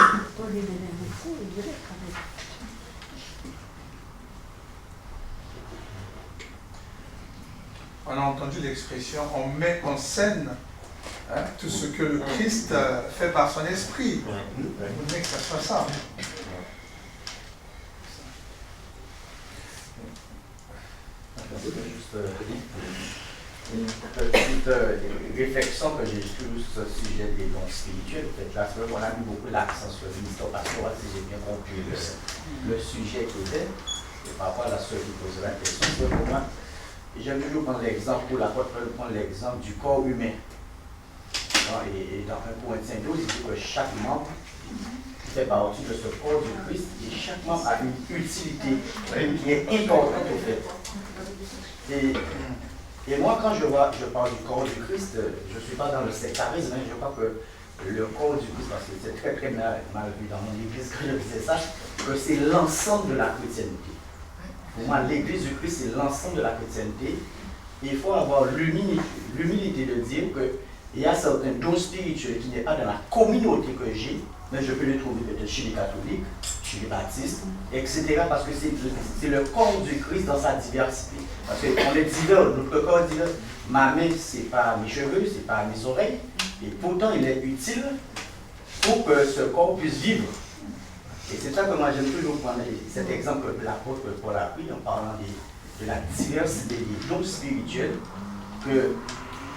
On a entendu l'expression « on met en scène tout ce que le Christ fait par son esprit ». Vous voulez que ça soit ça. Juste une petite réflexion que j'ai sur ce sujet des dons spirituels. Peut-être là, c'est vrai qu'on a mis beaucoup l'accent sur le ministère pastoral, si j'ai bien compris le sujet qui était. Et par rapport à la soeur qui posait la question, c'est pour moi, j'aime toujours prendre l'exemple, pour l'apôtre Paul, prendre l'exemple du corps humain. Et dans 1 Corinthiens 12, il dit que chaque membre fait partie de ce corps du Christ et chaque membre a une utilité qui est importante au fait. Et moi, quand je parle du corps du Christ, je ne suis pas dans le sectarisme, hein, je crois que le corps du Christ, parce que c'est très très mal vu dans mon église quand je disais ça, que c'est l'ensemble de la chrétienté. Pour moi, l'église du Christ, c'est l'ensemble de la chrétienté. Et il faut avoir l'humilité de dire qu'il y a certains dons spirituels qui n'est pas dans la communauté que j'ai, mais je peux les trouver peut-être chez les catholiques, chez les baptistes, etc. Parce que c'est le corps du Christ dans sa diversité. Parce qu'on est divers, notre corps est divers. Ma main, ce n'est pas mes cheveux, ce n'est pas mes oreilles. Et pourtant, il est utile pour que ce corps puisse vivre. Et c'est ça que moi j'aime toujours prendre cet exemple que l'apôtre Paul a pris en parlant de la diversité des dons spirituels, que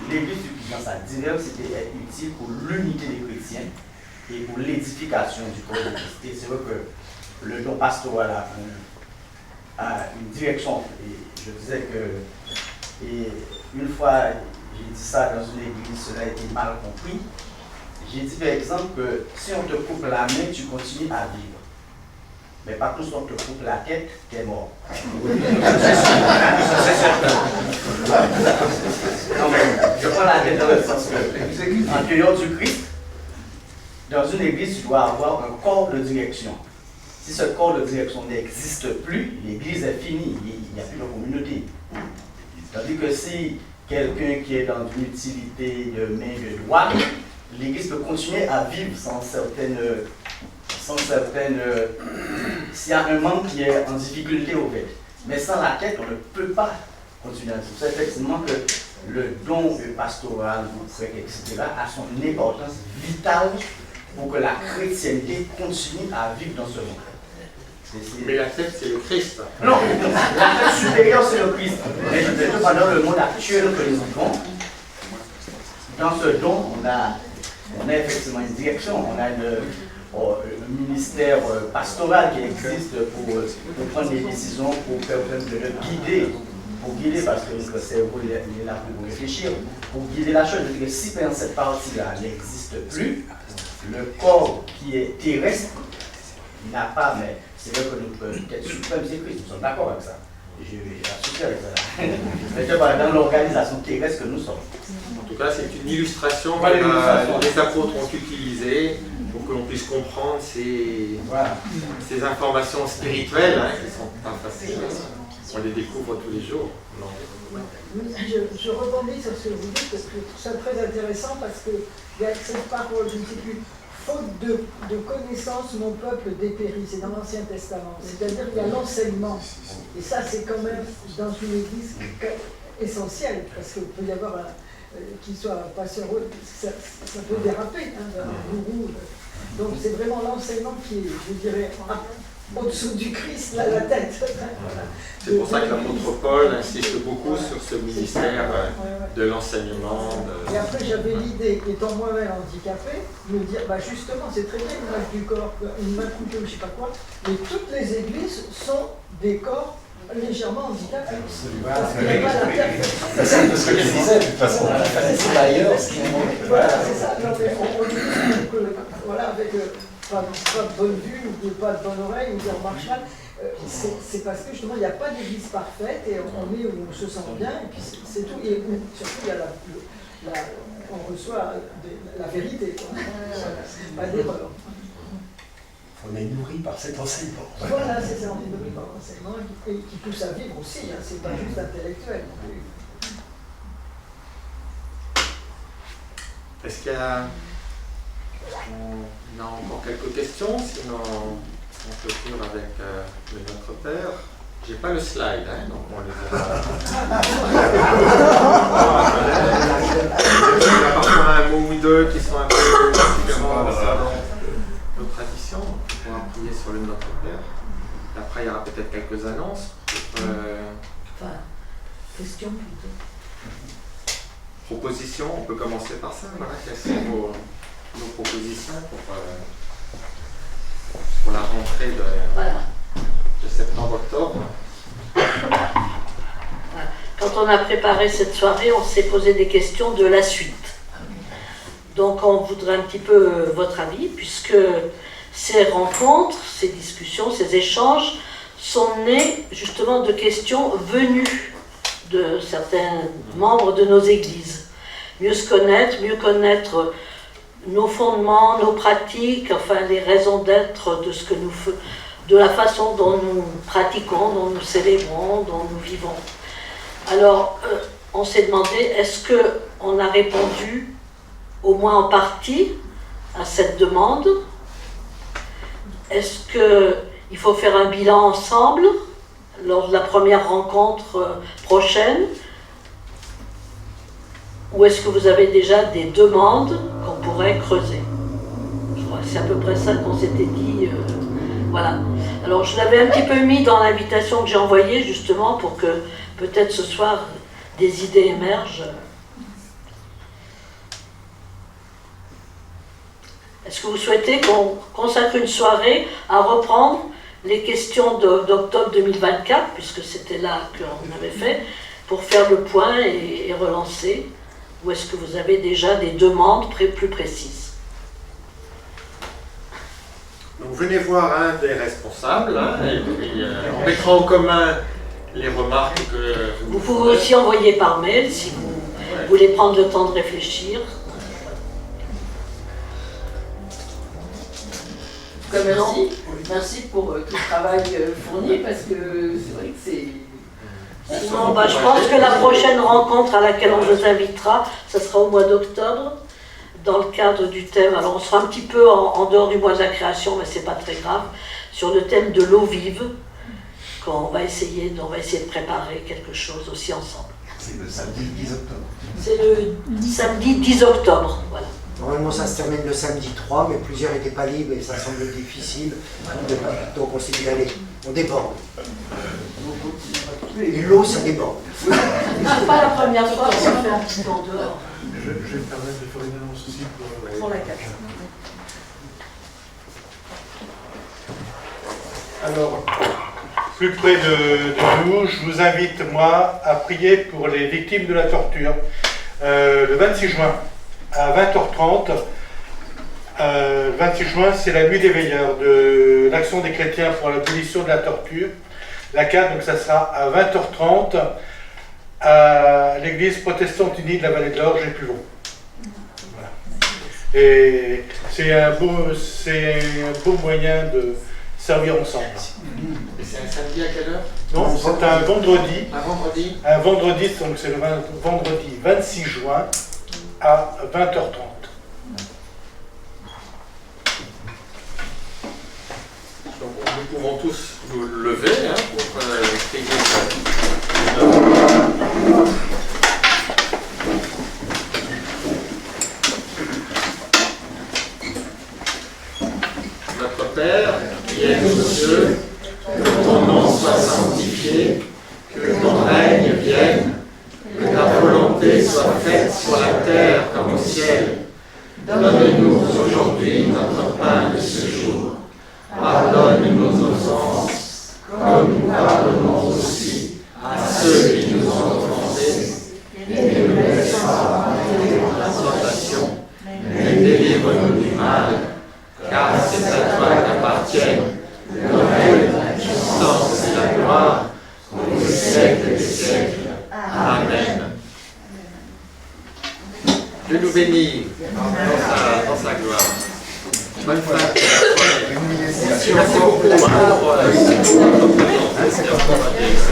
l'Église du Christ dans sa diversité est utile pour l'unité des chrétiens et pour l'édification du corps de Christ. Et c'est vrai que le don pastoral a une direction. Et je disais que, et une fois, j'ai dit ça dans une église, cela a été mal compris. J'ai dit par exemple que si on te coupe la main, tu continues à vivre. Mais par contre, si on te coupe la tête, tu es mort. C'est certain. Non, mais je prends la tête dans le sens que, en dehors du Christ, dans une église, tu dois avoir un corps de direction. Si ce corps de direction n'existe plus, l'église est finie, il n'y a plus de communauté. Tandis que si quelqu'un qui est dans une utilité de main de doigt, l'église peut continuer à vivre sans certaines s'il y a un membre qui est en difficulté au fait. Mais sans la tête, on ne peut pas continuer à vivre. C'est effectivement que le don pastoral, etc., a son importance vitale pour que la chrétienté continue à vivre dans ce monde. Mais la tête, c'est le Christ. Non, la tête supérieure, c'est le Christ. Mais je veux dire, pendant le monde actuel que nous vivons, dans ce don, on a On a effectivement une direction, on a un ministère pastoral qui existe pour prendre des décisions, pour guider, parce que le cerveau il est là pour réfléchir, pour guider la chose. Je veux dire, si par exemple cette partie-là n'existe plus, le corps qui est terrestre, il n'a pas, mais c'est vrai que notre tête suprême, c'est Christ, nous sommes d'accord avec ça. Je vais assurer avec ça. Mais c'est dans l'organisation terrestre que nous sommes. En tout cas, c'est une illustration Voilà, que les apôtres ont utilisée pour que l'on puisse comprendre ces informations spirituelles qui ne sont pas faciles. On les découvre tous les jours. Je rebondis sur ce que vous dites, parce que je trouve ça très intéressant, parce qu'il y a cette parole, je ne sais plus, faute de connaissance, mon peuple dépérit, c'est dans l'Ancien Testament. C'est-à-dire qu'il y a l'enseignement. Et ça, c'est quand même, dans une église, essentiel, parce qu'il peut y avoir qui soit pas sûr, ça peut déraper, d'un gourou. Donc c'est vraiment l'enseignement qui est, je dirais, au-dessous du Christ, là, la tête. C'est pour ça que l'apôtre Paul insiste beaucoup sur ce ministère de l'enseignement. Et après, j'avais l'idée, étant moi-même handicapé, de me dire, bah justement, c'est très bien une image du corps, une main coupée ou je ne sais pas quoi, mais toutes les églises sont des corps légèrement handicapés. Parce qu'il n'y a pas la perfection. C'est ce que je disais, de toute façon. C'est d'ailleurs ce qui est. Voilà, c'est ça. Non, mais on dit que, voilà, avec pas de bonne vue, ou pas de bonne oreille, ou de marche mal, c'est parce que justement, il n'y a pas d'église parfaite, et on est où on se sent bien, et puis c'est tout. Et surtout, il y a on reçoit la vérité, pas d'erreur. On est nourri par cet enseignement. Voilà, c'est ça, on est nourri par l'enseignement, et qui pousse à vivre aussi, c'est pas juste intellectuel non plus. Est-ce qu'il y a encore quelques questions? Sinon, on clôture avec le Notre Père. J'ai pas le slide, donc on les verra. Il y a parfois un mot ou deux qui sont un peu différents dans nos traditions. On pourra prier sur le Notre Père. Après, il y aura peut-être quelques annonces. Enfin, questions plutôt. Propositions, on peut commencer par ça. Voilà, quelles sont nos propositions pour la rentrée de septembre-octobre? Quand on a préparé cette soirée, on s'est posé des questions de la suite. Donc on voudrait un petit peu votre avis, puisque ces rencontres, ces discussions, ces échanges sont nés justement de questions venues de certains membres de nos églises. Mieux se connaître, mieux connaître nos fondements, nos pratiques, enfin les raisons d'être de ce que nous faisons, de la façon dont nous pratiquons, dont nous célébrons, dont nous vivons. Alors, on s'est demandé, est-ce qu'on a répondu, au moins en partie, à cette demande? Est-ce qu'il faut faire un bilan ensemble lors de la première rencontre prochaine? Ou est-ce que vous avez déjà des demandes qu'on pourrait creuser? C'est à peu près ça qu'on s'était dit. Voilà. Alors je l'avais un petit peu mis dans l'invitation que j'ai envoyée, justement, pour que peut-être ce soir des idées émergent. Est-ce que vous souhaitez qu'on consacre une soirée à reprendre les questions d'octobre 2024, puisque c'était là qu'on avait fait, pour faire le point et relancer? Ou est-ce que vous avez déjà des demandes plus précises? Donc venez voir un des responsables, et puis on mettra en commun les remarques que vous pouvez aussi envoyer par mail si vous voulez prendre le temps de réfléchir. Merci. Merci pour tout le travail fourni, parce que c'est vrai que c'est... Sinon, je pense que la prochaine rencontre à laquelle on vous invitera, ce sera au mois d'octobre, dans le cadre du thème, alors on sera un petit peu en dehors du mois de la création, mais c'est pas très grave, sur le thème de l'eau vive, qu'on va essayer de préparer quelque chose aussi ensemble. C'est le samedi 10 octobre. C'est le samedi 10 octobre, voilà. Normalement, ça se termine le samedi 3, mais plusieurs n'étaient pas libres et ça semble difficile. Donc on s'est dit, allez, on déborde. Et l'eau, ça déborde. C'est pas la première fois qu'on fait un petit tour dehors. Je vais me permettre de faire une annonce aussi Pour la 4. Alors, plus près de nous, je vous invite, moi, à prier pour les victimes de la torture. Le 26 juin, à 20h30, le 26 juin, c'est la nuit des veilleurs de l'Action des chrétiens pour l'abolition de la torture. La 4, donc ça sera à 20h30 à l'église protestante unie de la Vallée de l'Orge et Puvon. Voilà. Et c'est un beau moyen de servir ensemble. Et c'est un samedi à quelle heure? Non, c'est un vendredi. Un vendredi? Un vendredi, donc c'est le vendredi 26 juin à 20h30. Donc nous pouvons tous nous lever pour prier. Notre Père, qui es aux cieux, que ton nom soit sanctifié, que ton règne vienne, que ta volonté soit faite sur la terre comme au ciel. Donne-nous aujourd'hui notre pain de ce jour. Pardonne nos offenses, comme nous pardonnons aussi à ceux qui nous ont offensés. Et ne nous laisse pas entrer dans la tentation, mais délivre-nous du mal, car c'est à toi qu'appartiennent le règne, la puissance et la gloire pour les siècles des siècles. Amen. Dieu nous bénit dans sa gloire. Bonne fête. Merci beaucoup pour votre présence.